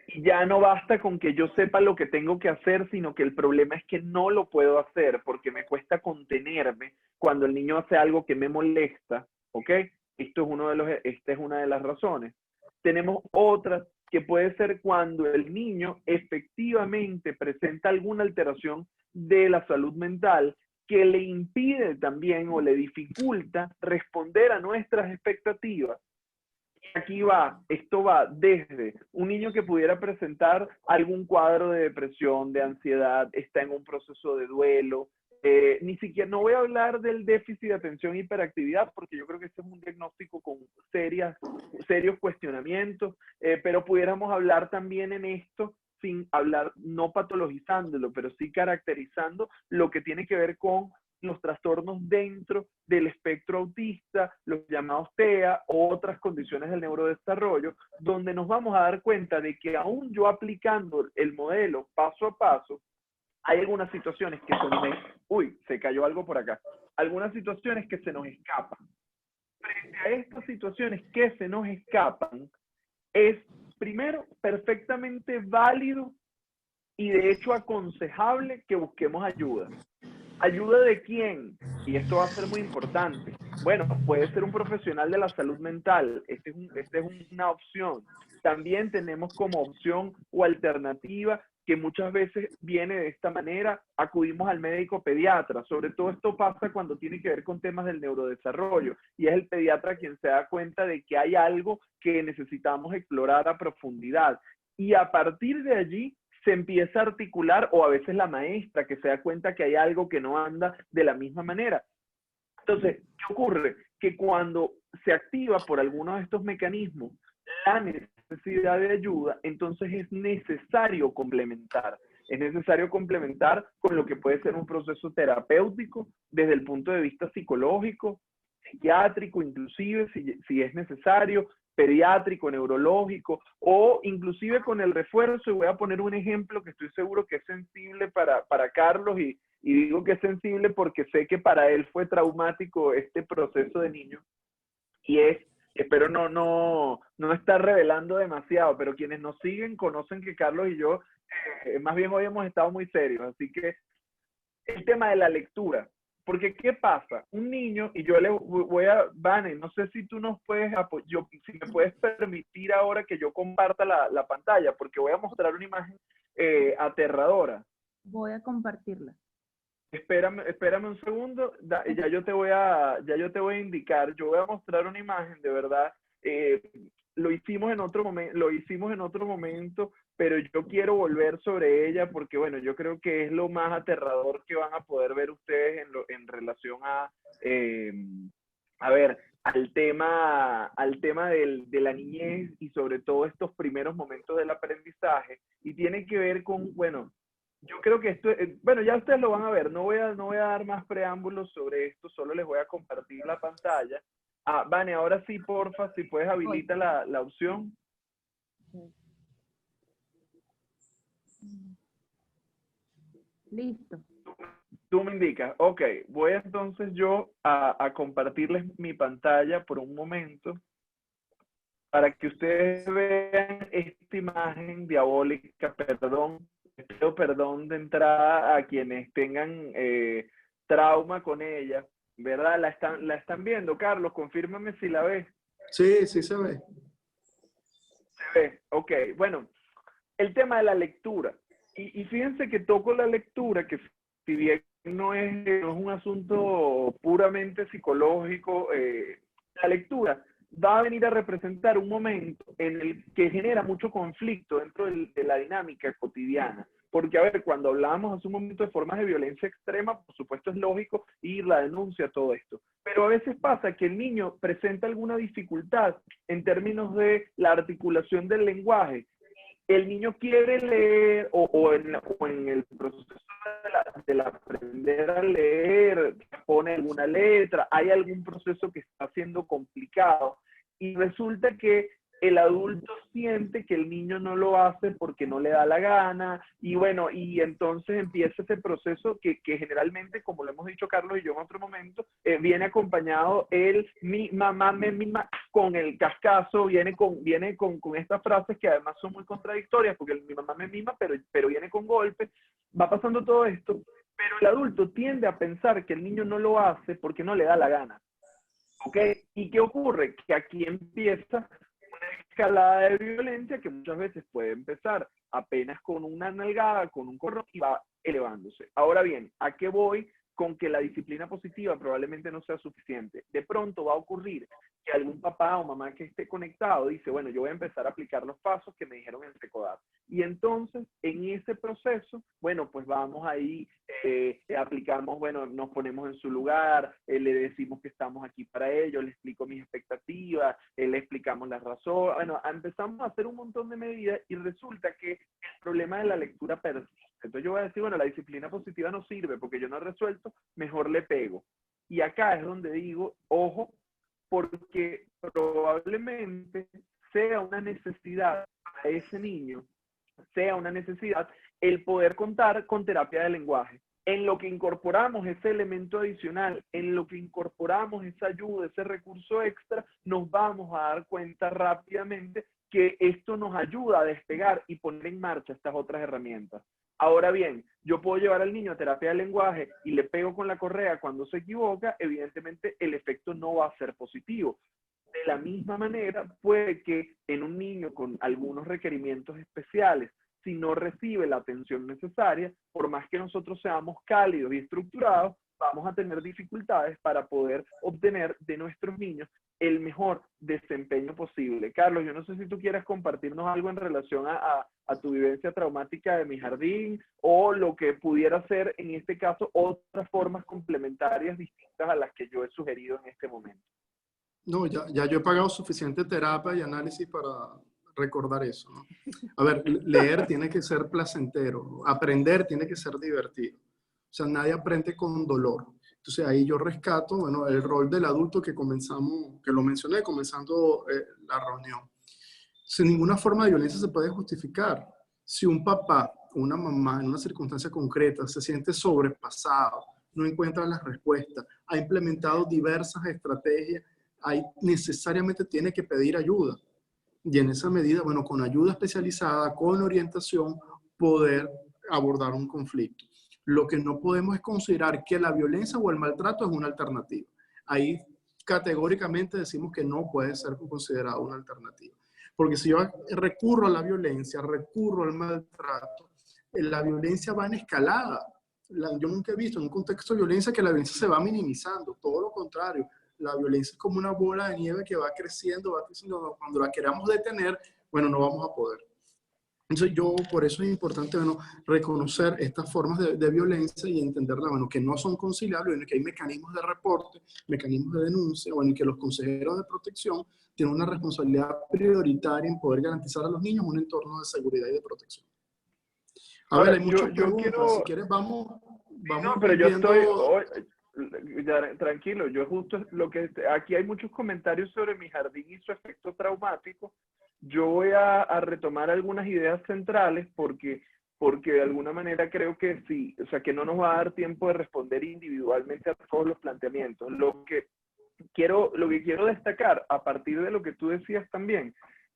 y ya no basta con que yo sepa lo que tengo que hacer, sino que el problema es que no lo puedo hacer porque me cuesta contenerme cuando el niño hace algo que me molesta, ¿ok? Esta es una de las razones. Tenemos otras que puede ser cuando el niño efectivamente presenta alguna alteración de la salud mental que le impide también o le dificulta responder a nuestras expectativas. Aquí va, esto va desde un niño que pudiera presentar algún cuadro de depresión, de ansiedad, está en un proceso de duelo, ni siquiera, no voy a hablar del déficit de atención e hiperactividad, porque yo creo que este es un diagnóstico con serios cuestionamientos, pero pudiéramos hablar también en esto, sin hablar, no patologizándolo, pero sí caracterizando lo que tiene que ver con los trastornos dentro del espectro autista, los llamados TEA o otras condiciones del neurodesarrollo, donde nos vamos a dar cuenta de que aún yo aplicando el modelo paso a paso, hay algunas situaciones que se cayó algo por acá, algunas situaciones que se nos escapan. Frente a estas situaciones que se nos escapan, es primero perfectamente válido y de hecho aconsejable que busquemos ayuda. ¿Ayuda de quién? Y esto va a ser muy importante. Bueno, puede ser un profesional de la salud mental. Esta es una opción. También tenemos como opción o alternativa que muchas veces viene de esta manera, acudimos al médico pediatra. Sobre todo esto pasa cuando tiene que ver con temas del neurodesarrollo y es el pediatra quien se da cuenta de que hay algo que necesitamos explorar a profundidad. Y a partir de allí se empieza a articular, o a veces la maestra que se da cuenta que hay algo que no anda de la misma manera. Entonces, ¿qué ocurre? Que cuando se activa por alguno de estos mecanismos la necesidad de ayuda, entonces es necesario complementar. Es necesario complementar con lo que puede ser un proceso terapéutico desde el punto de vista psicológico, psiquiátrico, inclusive si es necesario, pediátrico, neurológico, o inclusive con el refuerzo. Y voy a poner un ejemplo que estoy seguro que es sensible para Carlos, y digo que es sensible porque sé que para él fue traumático este proceso de niño, y es, espero no estar revelando demasiado, pero quienes nos siguen conocen que Carlos y yo, más bien hoy hemos estado muy serios, así que el tema de la lectura. Porque, ¿qué pasa? Un niño, y yo le voy a, Vane, no sé si tú nos puedes apoyar, si me puedes permitir ahora que yo comparta la pantalla, porque voy a mostrar una imagen aterradora. Voy a compartirla. Espérame un segundo, ya yo te voy a indicar. Yo voy a mostrar una imagen, de verdad. Lo hicimos en otro momento, pero yo quiero volver sobre ella porque, bueno, yo creo que es lo más aterrador que van a poder ver ustedes en relación a ver, al tema de la niñez y sobre todo estos primeros momentos del aprendizaje. Y tiene que ver con, bueno, yo creo que esto, bueno, ya ustedes lo van a ver, no voy a dar más preámbulos sobre esto, solo les voy a compartir la pantalla. Vane, ahora sí, porfa, si puedes habilitar la opción. Listo. Tú me indicas. Ok, voy entonces yo a compartirles mi pantalla por un momento para que ustedes vean esta imagen diabólica. Pido perdón de entrada a quienes tengan trauma con ella, ¿verdad? La están viendo, Carlos, confírmame si la ves. Sí, sí se ve. Se ve, ok. Bueno, el tema de la lectura. Y fíjense que toco la lectura, que si bien no es un asunto puramente psicológico, la lectura va a venir a representar un momento en el que genera mucho conflicto dentro de la dinámica cotidiana. Porque, a ver, cuando hablábamos hace un momento de formas de violencia extrema, por supuesto es lógico ir la denuncia, todo esto. Pero a veces pasa que el niño presenta alguna dificultad en términos de la articulación del lenguaje. El niño quiere leer o en el proceso de aprender a leer, pone alguna letra, hay algún proceso que está siendo complicado y resulta que el adulto siente que el niño no lo hace porque no le da la gana y bueno, y entonces empieza ese proceso que generalmente, como lo hemos dicho Carlos y yo en otro momento, viene acompañado mi mamá me mima con el cascazo, viene con estas frases que además son muy contradictorias porque mi mamá me mima, pero viene con golpes, va pasando todo esto, pero el adulto tiende a pensar que el niño no lo hace porque no le da la gana. ¿Ok? ¿Y qué ocurre? Que aquí empieza una escalada de violencia que muchas veces puede empezar apenas con una nalgada, con un corro y va elevándose. Ahora bien, ¿a qué voy? Con que la disciplina positiva probablemente no sea suficiente. De pronto va a ocurrir que algún papá o mamá que esté conectado dice, bueno, yo voy a empezar a aplicar los pasos que me dijeron en Secodar. Y entonces, en ese proceso, bueno, pues vamos ahí, aplicamos, bueno, nos ponemos en su lugar, le decimos que estamos aquí para ello, le explico mis expectativas, le explicamos las razones, bueno, empezamos a hacer un montón de medidas y resulta que el problema de la lectura persiste. Entonces yo voy a decir, bueno, la disciplina positiva no sirve porque yo no he resuelto, mejor le pego. Y acá es donde digo, ojo, porque probablemente sea una necesidad para ese niño, sea una necesidad el poder contar con terapia de lenguaje. En lo que incorporamos ese elemento adicional, en lo que incorporamos esa ayuda, ese recurso extra, nos vamos a dar cuenta rápidamente que esto nos ayuda a despegar y poner en marcha estas otras herramientas. Ahora bien, yo puedo llevar al niño a terapia de lenguaje y le pego con la correa cuando se equivoca, evidentemente el efecto no va a ser positivo. De la misma manera, puede que en un niño con algunos requerimientos especiales, si no recibe la atención necesaria, por más que nosotros seamos cálidos y estructurados, vamos a tener dificultades para poder obtener de nuestros niños el mejor desempeño posible. Carlos, yo no sé si tú quieres compartirnos algo en relación a tu vivencia traumática de Mi Jardín, o lo que pudiera ser, en este caso, otras formas complementarias distintas a las que yo he sugerido en este momento. No, ya yo he pagado suficiente terapia y análisis para recordar eso, ¿no? A ver, leer tiene que ser placentero, aprender tiene que ser divertido. O sea, nadie aprende con dolor. Entonces ahí yo rescato, bueno, el rol del adulto que lo mencioné comenzando la reunión. Sin ninguna forma de violencia se puede justificar. Si un papá o una mamá en una circunstancia concreta se siente sobrepasado, no encuentra las respuestas, ha implementado diversas estrategias, ahí necesariamente tiene que pedir ayuda. Y en esa medida, bueno, con ayuda especializada, con orientación, poder abordar un conflicto. Lo que no podemos es considerar que la violencia o el maltrato es una alternativa. Ahí categóricamente decimos que no puede ser considerado una alternativa. Porque si yo recurro a la violencia, recurro al maltrato, la violencia va en escalada. Yo nunca he visto en un contexto de violencia que la violencia se va minimizando, todo lo contrario. La violencia es como una bola de nieve que va creciendo, cuando la queramos detener, bueno, no vamos a poder. Entonces por eso es importante, bueno, reconocer estas formas de violencia y entenderla, bueno, que no son conciliables, bueno, que hay mecanismos de reporte, mecanismos de denuncia, bueno, y que los consejeros de protección tienen una responsabilidad prioritaria en poder garantizar a los niños un entorno de seguridad y de protección. A ver, hay muchas preguntas, si quieres vamos no, pero yo viendo... Tranquilo, yo justo aquí hay muchos comentarios sobre Mi Jardín y su efecto traumático. Yo voy a retomar algunas ideas centrales porque de alguna manera creo que sí, o sea, que no nos va a dar tiempo de responder individualmente a todos los planteamientos. Lo que quiero destacar a partir de lo que tú decías también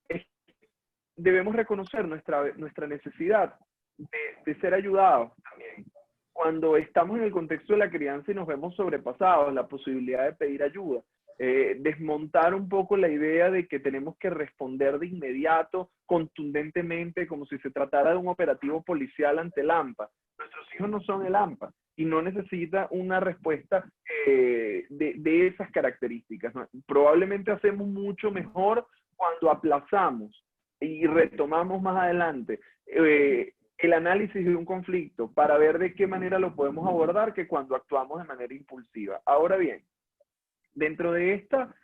es que debemos reconocer nuestra necesidad de ser ayudados también. Cuando estamos en el contexto de la crianza y nos vemos sobrepasados, la posibilidad de pedir ayuda, desmontar un poco la idea de que tenemos que responder de inmediato, contundentemente, como si se tratara de un operativo policial ante el AMPA. Nuestros hijos no son el AMPA y no necesita una respuesta de esas características, ¿no? Probablemente hacemos mucho mejor cuando aplazamos y retomamos más adelante el análisis de un conflicto para ver de qué manera lo podemos abordar que cuando actuamos de manera impulsiva. Ahora bien, dentro de esta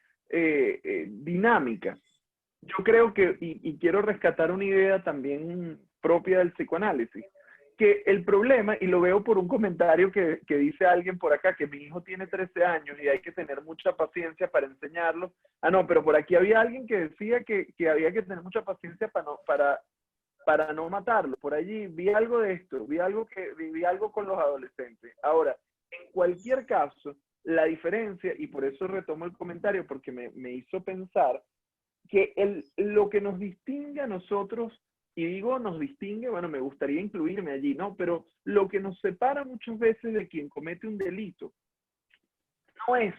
dinámica, yo creo que, y quiero rescatar una idea también propia del psicoanálisis, que el problema, y lo veo por un comentario que dice alguien por acá, que mi hijo tiene 13 años y hay que tener mucha paciencia para enseñarlo. Ah, no, pero por aquí había alguien que decía que había que tener mucha paciencia para no matarlo. Por allí vi algo de esto, vi algo con los adolescentes. Ahora, en cualquier caso, la diferencia, y por eso retomo el comentario, porque me hizo pensar que lo que nos distingue a nosotros, y digo nos distingue, bueno, me gustaría incluirme allí, ¿no? Pero lo que nos separa muchas veces de quien comete un delito no es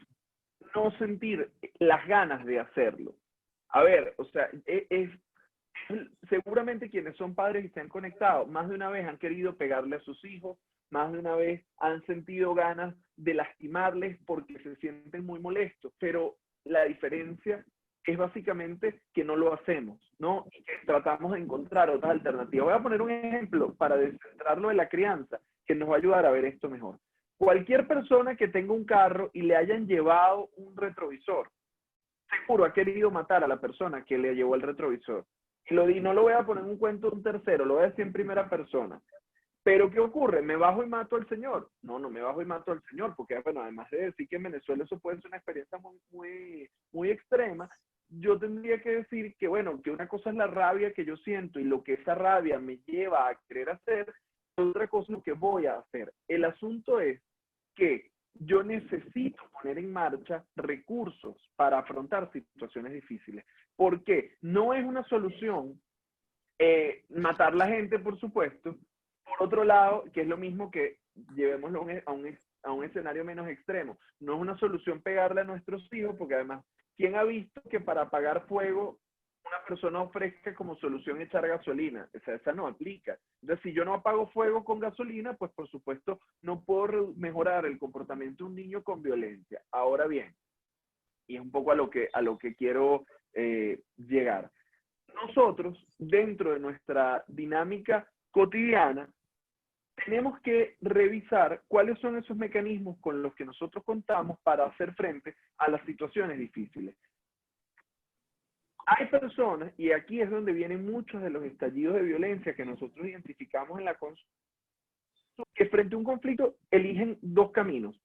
no sentir las ganas de hacerlo. A ver, o sea, seguramente quienes son padres y se han conectado, más de una vez han querido pegarle a sus hijos, más de una vez han sentido ganas de lastimarles porque se sienten muy molestos, pero la diferencia es básicamente que no lo hacemos, ¿no? Y que tratamos de encontrar otras alternativas. Voy a poner un ejemplo para descentrarlo de la crianza, que nos va a ayudar a ver esto mejor. Cualquier persona que tenga un carro y le hayan llevado un retrovisor, seguro ha querido matar a la persona que le llevó el retrovisor. Y no lo voy a poner en un cuento de un tercero, lo voy a decir en primera persona. Pero ¿qué ocurre? ¿Me bajo y mato al señor? No me bajo y mato al señor, porque bueno, además de decir que en Venezuela eso puede ser una experiencia muy extrema, yo tendría que decir que, bueno, que una cosa es la rabia que yo siento y lo que esa rabia me lleva a querer hacer, otra cosa es lo que voy a hacer. El asunto es que yo necesito poner en marcha recursos para afrontar situaciones difíciles. ¿Por qué? No es una solución matar la gente, por supuesto. Por otro lado, que es lo mismo que llevémoslo a un escenario menos extremo, no es una solución pegarle a nuestros hijos, porque además, ¿quién ha visto que para apagar fuego una persona ofrezca como solución echar gasolina. O sea, esa no aplica. Entonces, si yo no apago fuego con gasolina, pues por supuesto no puedo mejorar el comportamiento de un niño con violencia. Ahora bien, y es un poco a lo que quiero llegar. Nosotros, dentro de nuestra dinámica cotidiana, tenemos que revisar cuáles son esos mecanismos con los que nosotros contamos para hacer frente a las situaciones difíciles. Hay personas, y aquí es donde vienen muchos de los estallidos de violencia que nosotros identificamos en la consulta, que frente a un conflicto eligen dos caminos.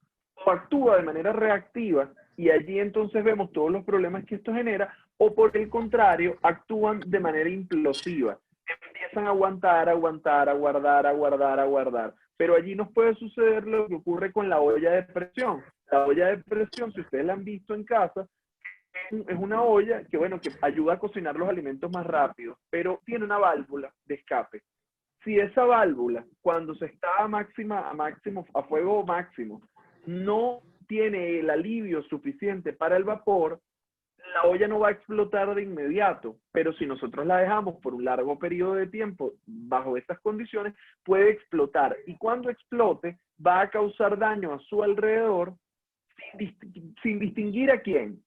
O actúa de manera reactiva y allí entonces vemos todos los problemas que esto genera, o por el contrario, actúan de manera implosiva. Empiezan a aguantar, aguantar, a guardar, a guardar, a guardar. Pero allí nos puede suceder lo que ocurre con la olla de presión. La olla de presión, si ustedes la han visto en casa, es una olla que, bueno, que ayuda a cocinar los alimentos más rápido, pero tiene una válvula de escape. Si esa válvula, cuando se está a fuego máximo, no tiene el alivio suficiente para el vapor, la olla no va a explotar de inmediato, pero si nosotros la dejamos por un largo periodo de tiempo bajo estas condiciones, puede explotar. Y cuando explote, va a causar daño a su alrededor sin distinguir a quién.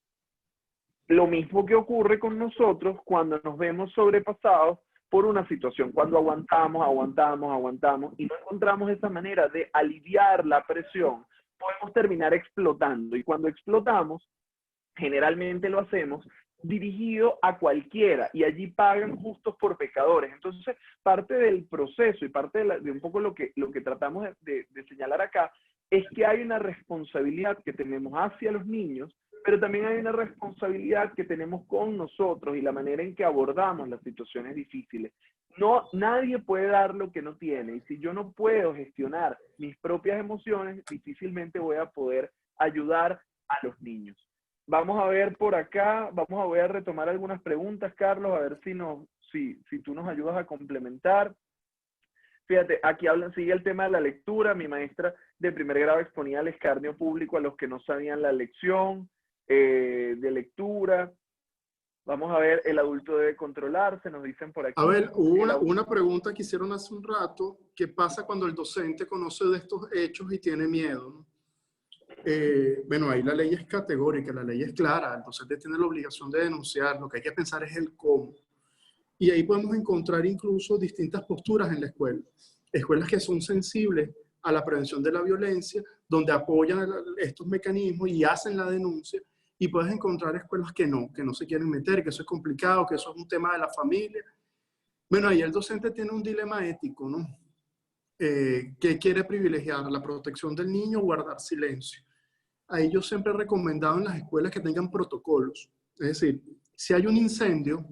Lo mismo que ocurre con nosotros cuando nos vemos sobrepasados por una situación, cuando aguantamos, aguantamos, aguantamos y no encontramos esa manera de aliviar la presión, podemos terminar explotando. Y cuando explotamos, generalmente lo hacemos dirigido a cualquiera y allí pagan justos por pecadores. Entonces, parte del proceso y parte de un poco lo que tratamos de señalar acá es que hay una responsabilidad que tenemos hacia los niños, pero también hay una responsabilidad que tenemos con nosotros y la manera en que abordamos las situaciones difíciles. No, nadie puede dar lo que no tiene, y si yo no puedo gestionar mis propias emociones, difícilmente voy a poder ayudar a los niños. Vamos a ver por acá, voy a retomar algunas preguntas, Carlos, a ver si tú nos ayudas a complementar. Fíjate, aquí sigue el tema de la lectura. Mi maestra de primer grado exponía el escarnio público a los que no sabían la lección de lectura. Vamos a ver, el adulto debe controlarse, nos dicen por aquí. A ver, hubo una pregunta que hicieron hace un rato. ¿Qué pasa cuando el docente conoce de estos hechos y tiene miedo? Bueno, ahí la ley es categórica, la ley es clara. El docente tiene la obligación de denunciar. Lo que hay que pensar es el cómo. Y ahí podemos encontrar incluso distintas posturas en la escuela. Escuelas que son sensibles a la prevención de la violencia, donde apoyan estos mecanismos y hacen la denuncia. Y puedes encontrar escuelas que no se quieren meter, que eso es complicado, que eso es un tema de la familia. Bueno, ahí el docente tiene un dilema ético, ¿no? ¿Qué quiere privilegiar? ¿La protección del niño o guardar silencio? Ahí yo siempre he recomendado en las escuelas que tengan protocolos. Es decir, si hay un incendio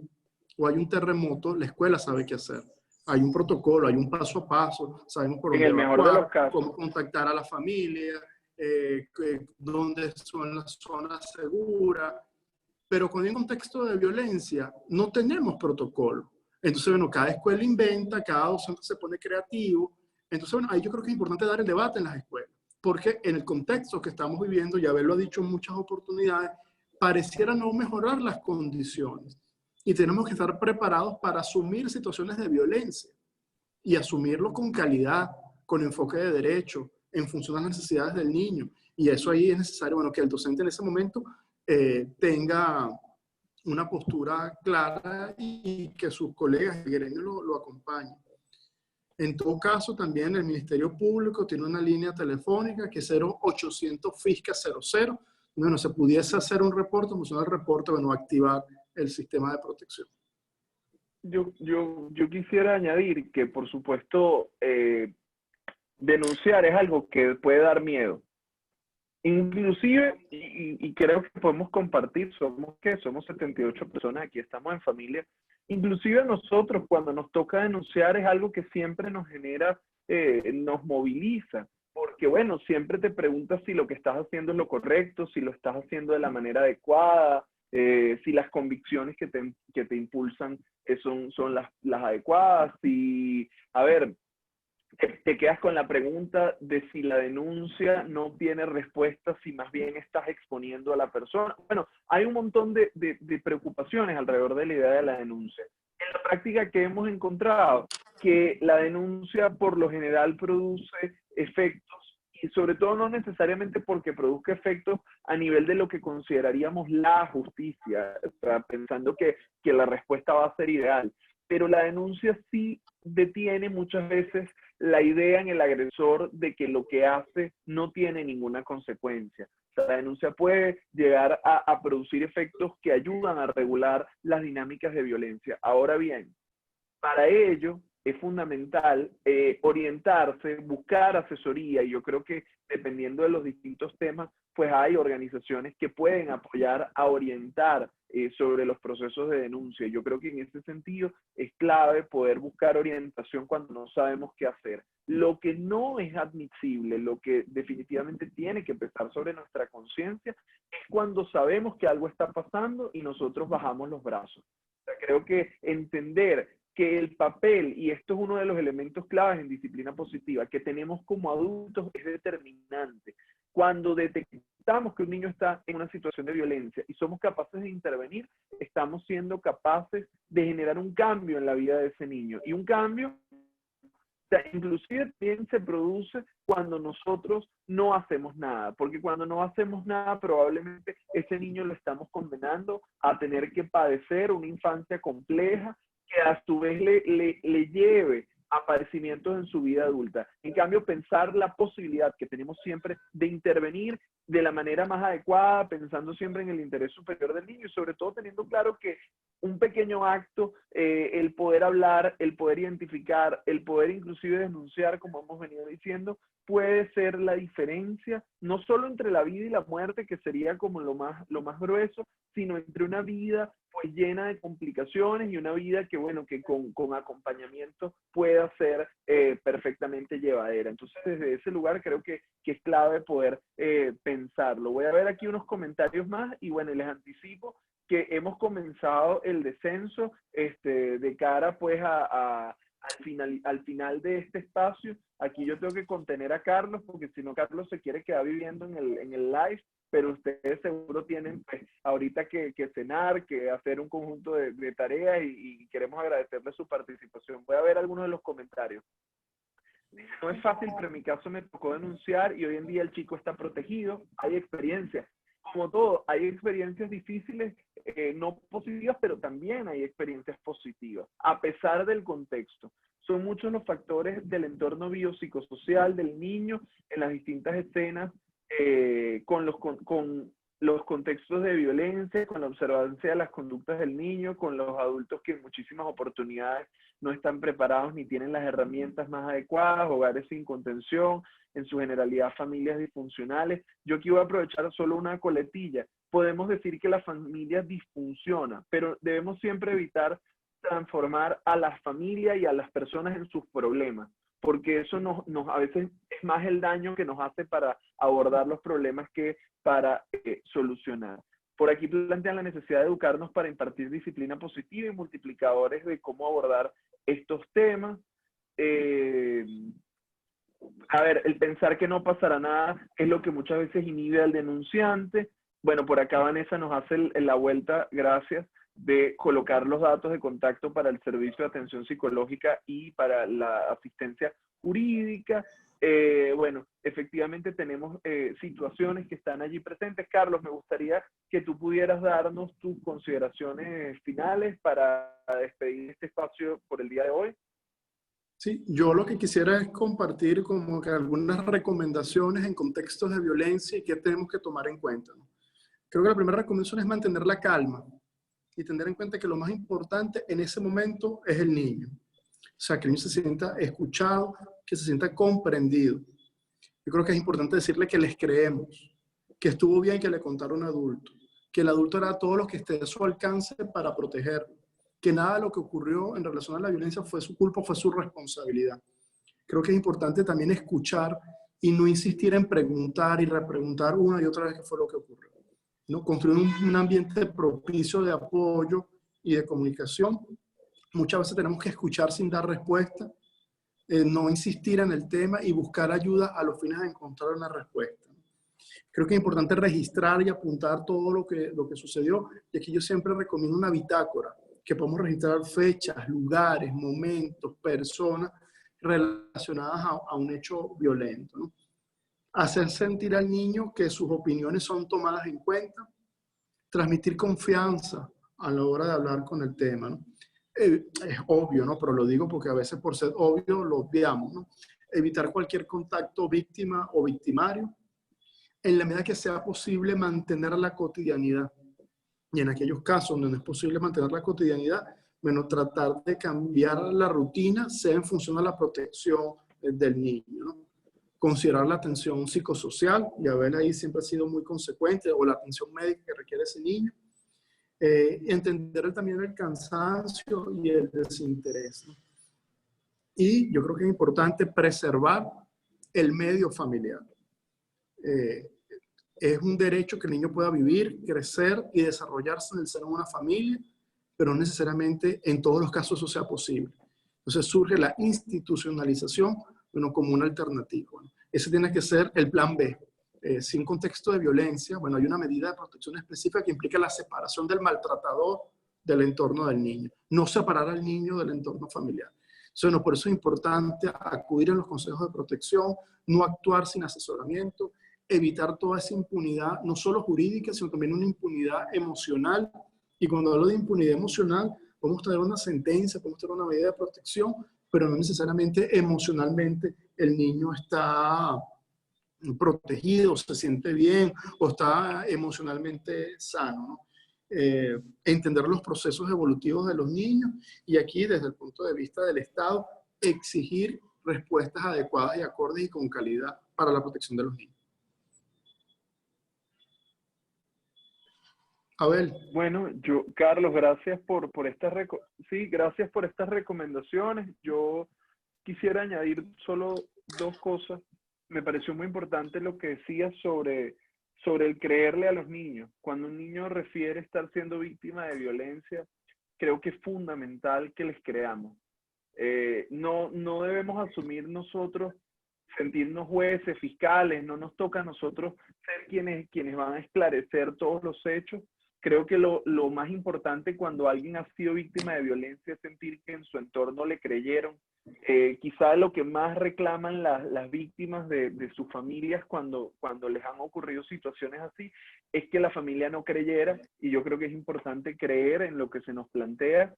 o hay un terremoto, la escuela sabe qué hacer. Hay un protocolo, hay un paso a paso, sabemos por dónde evacuar, cómo contactar a la familia, dónde son las zonas seguras. Pero con un contexto de violencia no tenemos protocolo. Entonces, bueno, cada escuela inventa, cada docente se pone creativo. Entonces, bueno, ahí yo creo que es importante dar el debate en las escuelas. Porque en el contexto que estamos viviendo, y haberlo dicho en muchas oportunidades, pareciera no mejorar las condiciones. Y tenemos que estar preparados para asumir situaciones de violencia y asumirlo con calidad, con enfoque de derecho, en función de las necesidades del niño. Y eso ahí es necesario, bueno, que el docente en ese momento tenga una postura clara y que sus colegas y gremios lo acompañen. En todo caso, también el Ministerio Público tiene una línea telefónica que es 0800 FISCA 00. Bueno, se pudiese hacer un reporte, funciona el reporte, bueno, activar el sistema de protección. Yo quisiera añadir que, por supuesto, denunciar es algo que puede dar miedo. Inclusive, y creo que podemos compartir, somos 78 personas, aquí estamos en familia. Inclusive nosotros, cuando nos toca denunciar, es algo que siempre nos genera, nos moviliza. Porque, bueno, siempre te preguntas si lo que estás haciendo es lo correcto, si lo estás haciendo de la manera adecuada, si las convicciones que te impulsan son las adecuadas. Y, a ver, te quedas con la pregunta de si la denuncia no tiene respuesta, si más bien estás exponiendo a la persona. Bueno, hay un montón de preocupaciones alrededor de la idea de la denuncia. En la práctica que hemos encontrado, que la denuncia por lo general produce efectos, y sobre todo no necesariamente porque produzca efectos a nivel de lo que consideraríamos la justicia, o sea, pensando que la respuesta va a ser ideal, pero la denuncia sí detiene muchas veces la idea en el agresor de que lo que hace no tiene ninguna consecuencia. O sea, la denuncia puede llegar a producir efectos que ayudan a regular las dinámicas de violencia. Ahora bien, para ello es fundamental orientarse, buscar asesoría, y yo creo que dependiendo de los distintos temas, pues hay organizaciones que pueden apoyar a orientar sobre los procesos de denuncia. Yo creo que en ese sentido es clave poder buscar orientación cuando no sabemos qué hacer. Lo que no es admisible, lo que definitivamente tiene que pesar sobre nuestra conciencia, es cuando sabemos que algo está pasando y nosotros bajamos los brazos. O sea, creo que entender que el papel, y esto es uno de los elementos claves en disciplina positiva, que tenemos como adultos es determinante. Cuando detectamos que un niño está en una situación de violencia y somos capaces de intervenir, estamos siendo capaces de generar un cambio en la vida de ese niño. Y un cambio, o sea, inclusive también se produce cuando nosotros no hacemos nada, porque cuando no hacemos nada probablemente ese niño lo estamos condenando a tener que padecer una infancia compleja, que a su vez le lleve a padecimientos en su vida adulta. En cambio, pensar la posibilidad que tenemos siempre de intervenir de la manera más adecuada, pensando siempre en el interés superior del niño y sobre todo teniendo claro que un pequeño acto, el poder hablar, el poder identificar, el poder inclusive denunciar, como hemos venido diciendo, puede ser la diferencia, no solo entre la vida y la muerte, que sería como lo más grueso, sino entre una vida pues llena de complicaciones y una vida que, bueno, que con acompañamiento pueda ser perfectamente llevadera. Entonces, desde ese lugar creo que es clave poder pensarlo. Voy a ver aquí unos comentarios más y, bueno, les anticipo que hemos comenzado el descenso de cara pues al final de este espacio. Aquí yo tengo que contener a Carlos, porque si no Carlos se quiere quedar viviendo en el live, pero ustedes seguro tienen pues, ahorita que cenar, que hacer un conjunto de tareas y queremos agradecerle su participación. Voy a ver algunos de los comentarios. No es fácil, pero en mi caso me tocó denunciar y hoy en día el chico está protegido. Hay experiencias. Como todo, hay experiencias difíciles, no positivas, pero también hay experiencias positivas, a pesar del contexto. Son muchos los factores del entorno biopsicosocial del niño en las distintas escenas, con los contextos de violencia, con la observancia de las conductas del niño, con los adultos que en muchísimas oportunidades no están preparados ni tienen las herramientas más adecuadas, hogares sin contención, en su generalidad familias disfuncionales. Yo aquí voy a aprovechar solo una coletilla. Podemos decir que la familia disfunciona, pero debemos siempre evitar transformar a la familia y a las personas en sus problemas, porque eso a veces es más el daño que nos hace para abordar los problemas que para solucionar. Por aquí plantean la necesidad de educarnos para impartir disciplina positiva y multiplicadores de cómo abordar estos temas. A ver, el pensar que no pasará nada es lo que muchas veces inhibe al denunciante. Bueno, por acá Vanessa nos hace la vuelta, gracias, de colocar los datos de contacto para el servicio de atención psicológica y para la asistencia jurídica. Bueno, efectivamente tenemos situaciones que están allí presentes. Carlos, me gustaría que tú pudieras darnos tus consideraciones finales para despedir este espacio por el día de hoy. Sí, yo lo que quisiera es compartir como que algunas recomendaciones en contextos de violencia y qué tenemos que tomar en cuenta, ¿no? Creo que la primera recomendación es mantener la calma y tener en cuenta que lo más importante en ese momento es el niño. O sea, que el niño se sienta escuchado, que se sienta comprendido. Yo creo que es importante decirle que les creemos, que estuvo bien que le contara un adulto, que el adulto hará todo lo que esté a su alcance para protegerlo, que nada de lo que ocurrió en relación a la violencia fue su culpa, fue su responsabilidad. Creo que es importante también escuchar y no insistir en preguntar y repreguntar una y otra vez qué fue lo que ocurrió, ¿no? Construir un ambiente propicio de apoyo y de comunicación. Muchas veces tenemos que escuchar sin dar respuesta, no insistir en el tema y buscar ayuda a los fines de encontrar una respuesta. Creo que es importante registrar y apuntar todo lo que sucedió, y aquí yo siempre recomiendo una bitácora, que podemos registrar fechas, lugares, momentos, personas relacionadas a un hecho violento, ¿no? Hacer sentir al niño que sus opiniones son tomadas en cuenta, transmitir confianza a la hora de hablar con el tema, ¿no? Es obvio, ¿no? Pero lo digo porque a veces por ser obvio lo obviamos, ¿no? Evitar cualquier contacto víctima o victimario. En la medida que sea posible, mantener la cotidianidad. Y en aquellos casos donde no es posible mantener la cotidianidad, bueno, tratar de cambiar la rutina, sea en función de la protección del niño, ¿no? Considerar la atención psicosocial, y Abel ahí siempre ha sido muy consecuente, o la atención médica que requiere ese niño. Entender también el cansancio y el desinterés, ¿no? Y yo creo que es importante preservar el medio familiar. Es un derecho que el niño pueda vivir, crecer y desarrollarse en el seno de una familia, pero no necesariamente en todos los casos eso sea posible. Entonces surge la institucionalización, bueno, como una alternativa. Bueno, ese tiene que ser el plan B. Si en contexto de violencia, bueno, hay una medida de protección específica que implica la separación del maltratador del entorno del niño, no separar al niño del entorno familiar. Entonces, bueno, por eso es importante acudir a los consejos de protección, no actuar sin asesoramiento, evitar toda esa impunidad, no solo jurídica, sino también una impunidad emocional. Y cuando hablo de impunidad emocional, podemos tener una sentencia, podemos tener una medida de protección, pero no necesariamente emocionalmente el niño está protegido, se siente bien o está emocionalmente sano, ¿no? Entender los procesos evolutivos de los niños, y aquí desde el punto de vista del Estado exigir respuestas adecuadas y acordes y con calidad para la protección de los niños. Abel. Bueno, Carlos, gracias por estas gracias por estas recomendaciones. Yo quisiera añadir solo dos cosas. Me pareció muy importante lo que decías sobre el creerle a los niños. Cuando un niño refiere estar siendo víctima de violencia, creo que es fundamental que les creamos. No debemos asumir nosotros, sentirnos jueces, fiscales, no nos toca a nosotros ser quienes van a esclarecer todos los hechos. Creo que lo más importante cuando alguien ha sido víctima de violencia es sentir que en su entorno le creyeron. Quizá lo que más reclaman las víctimas de sus familias cuando les han ocurrido situaciones así es que la familia no creyera, y yo creo que es importante creer en lo que se nos plantea.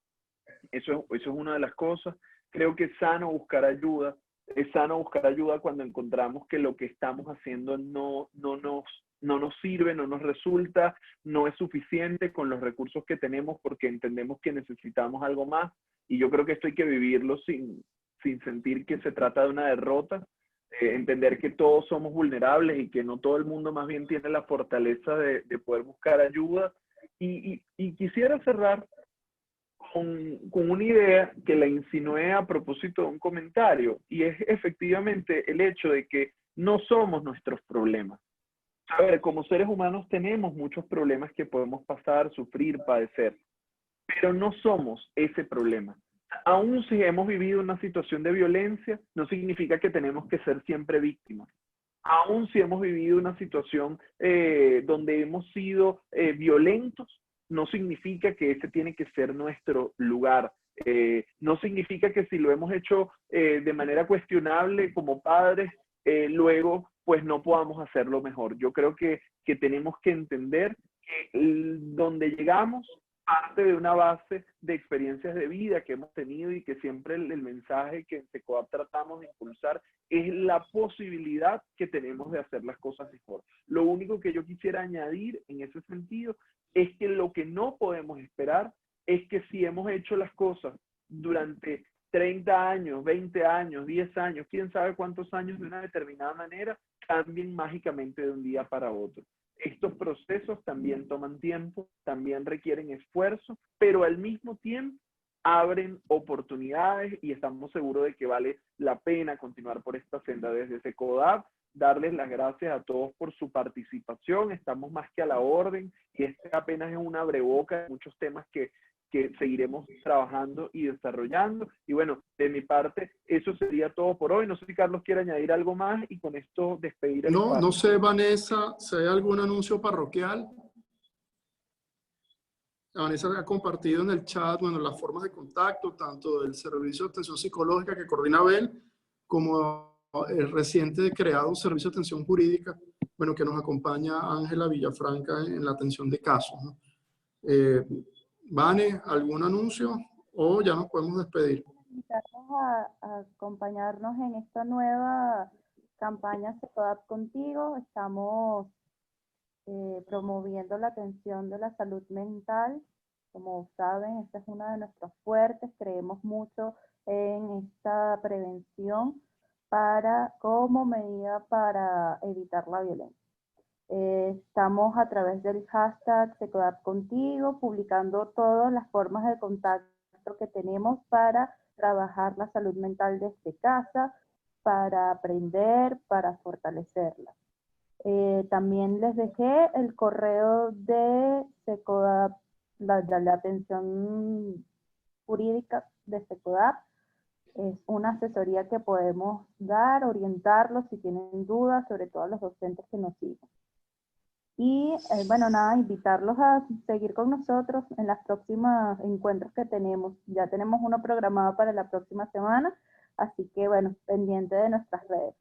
Eso es una de las cosas. Creo que es sano buscar ayuda. Es sano buscar ayuda cuando encontramos que lo que estamos haciendo no nos sirve, no nos resulta, no es suficiente con los recursos que tenemos, porque entendemos que necesitamos algo más. Y yo creo que esto hay que vivirlo sin sentir que se trata de una derrota. Entender que todos somos vulnerables y que no todo el mundo más bien tiene la fortaleza de poder buscar ayuda. Y quisiera cerrar con una idea que la insinué a propósito de un comentario, y es efectivamente el hecho de que no somos nuestros problemas. A ver, como seres humanos tenemos muchos problemas que podemos pasar, sufrir, padecer, pero no somos ese problema. Aún si hemos vivido una situación de violencia, no significa que tenemos que ser siempre víctimas. Aún si hemos vivido una situación donde hemos sido violentos, no significa que ese tiene que ser nuestro lugar. No significa que si lo hemos hecho de manera cuestionable como padres, luego pues no podamos hacerlo mejor. Yo creo que tenemos que entender que donde llegamos parte de una base de experiencias de vida que hemos tenido, y que siempre el mensaje que en SECODAP tratamos de impulsar es la posibilidad que tenemos de hacer las cosas mejor. Lo único que yo quisiera añadir en ese sentido es que lo que no podemos esperar es que si hemos hecho las cosas durante 30 años, 20 años, 10 años, quién sabe cuántos años de una determinada manera, cambien mágicamente de un día para otro. Estos procesos también toman tiempo, también requieren esfuerzo, pero al mismo tiempo abren oportunidades, y estamos seguros de que vale la pena continuar por esta senda. Desde SECODAP, darles las gracias a todos por su participación. Estamos más que a la orden, y este apenas es un abreboca de muchos temas que que seguiremos trabajando y desarrollando. Y bueno, de mi parte, eso sería todo por hoy. No sé si Carlos quiere añadir algo más y con esto despedir el espacio. No sé, Vanessa, si hay algún anuncio parroquial. Vanessa ha compartido en el chat, bueno, las formas de contacto, tanto del servicio de atención psicológica que coordina Abel, como el reciente creado servicio de atención jurídica, bueno, que nos acompaña Ángela Villafranca en la atención de casos, ¿no? Vane, ¿algún anuncio? O ya nos podemos despedir. Invitarlos a acompañarnos en esta nueva campaña Secodap Contigo. Estamos promoviendo la atención de la salud mental. Como saben, esta es una de nuestras fuertes. Creemos mucho en esta prevención como medida para evitar la violencia. Estamos a través del hashtag Secodap Contigo publicando todas las formas de contacto que tenemos para trabajar la salud mental desde casa, para aprender, para fortalecerla. También les dejé el correo de Secodap, la atención jurídica de Secodap. Es una asesoría que podemos dar, orientarlos si tienen dudas, sobre todo a los docentes que nos siguen. Y bueno, nada, invitarlos a seguir con nosotros en las próximas encuentros que tenemos. Ya tenemos uno programado para la próxima semana, así que bueno, pendiente de nuestras redes.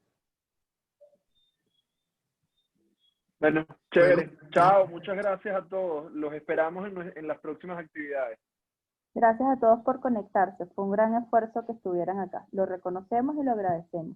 Bueno, chévere. Chao, muchas gracias a todos. Los esperamos en las próximas actividades. Gracias a todos por conectarse. Fue un gran esfuerzo que estuvieran acá. Lo reconocemos y lo agradecemos.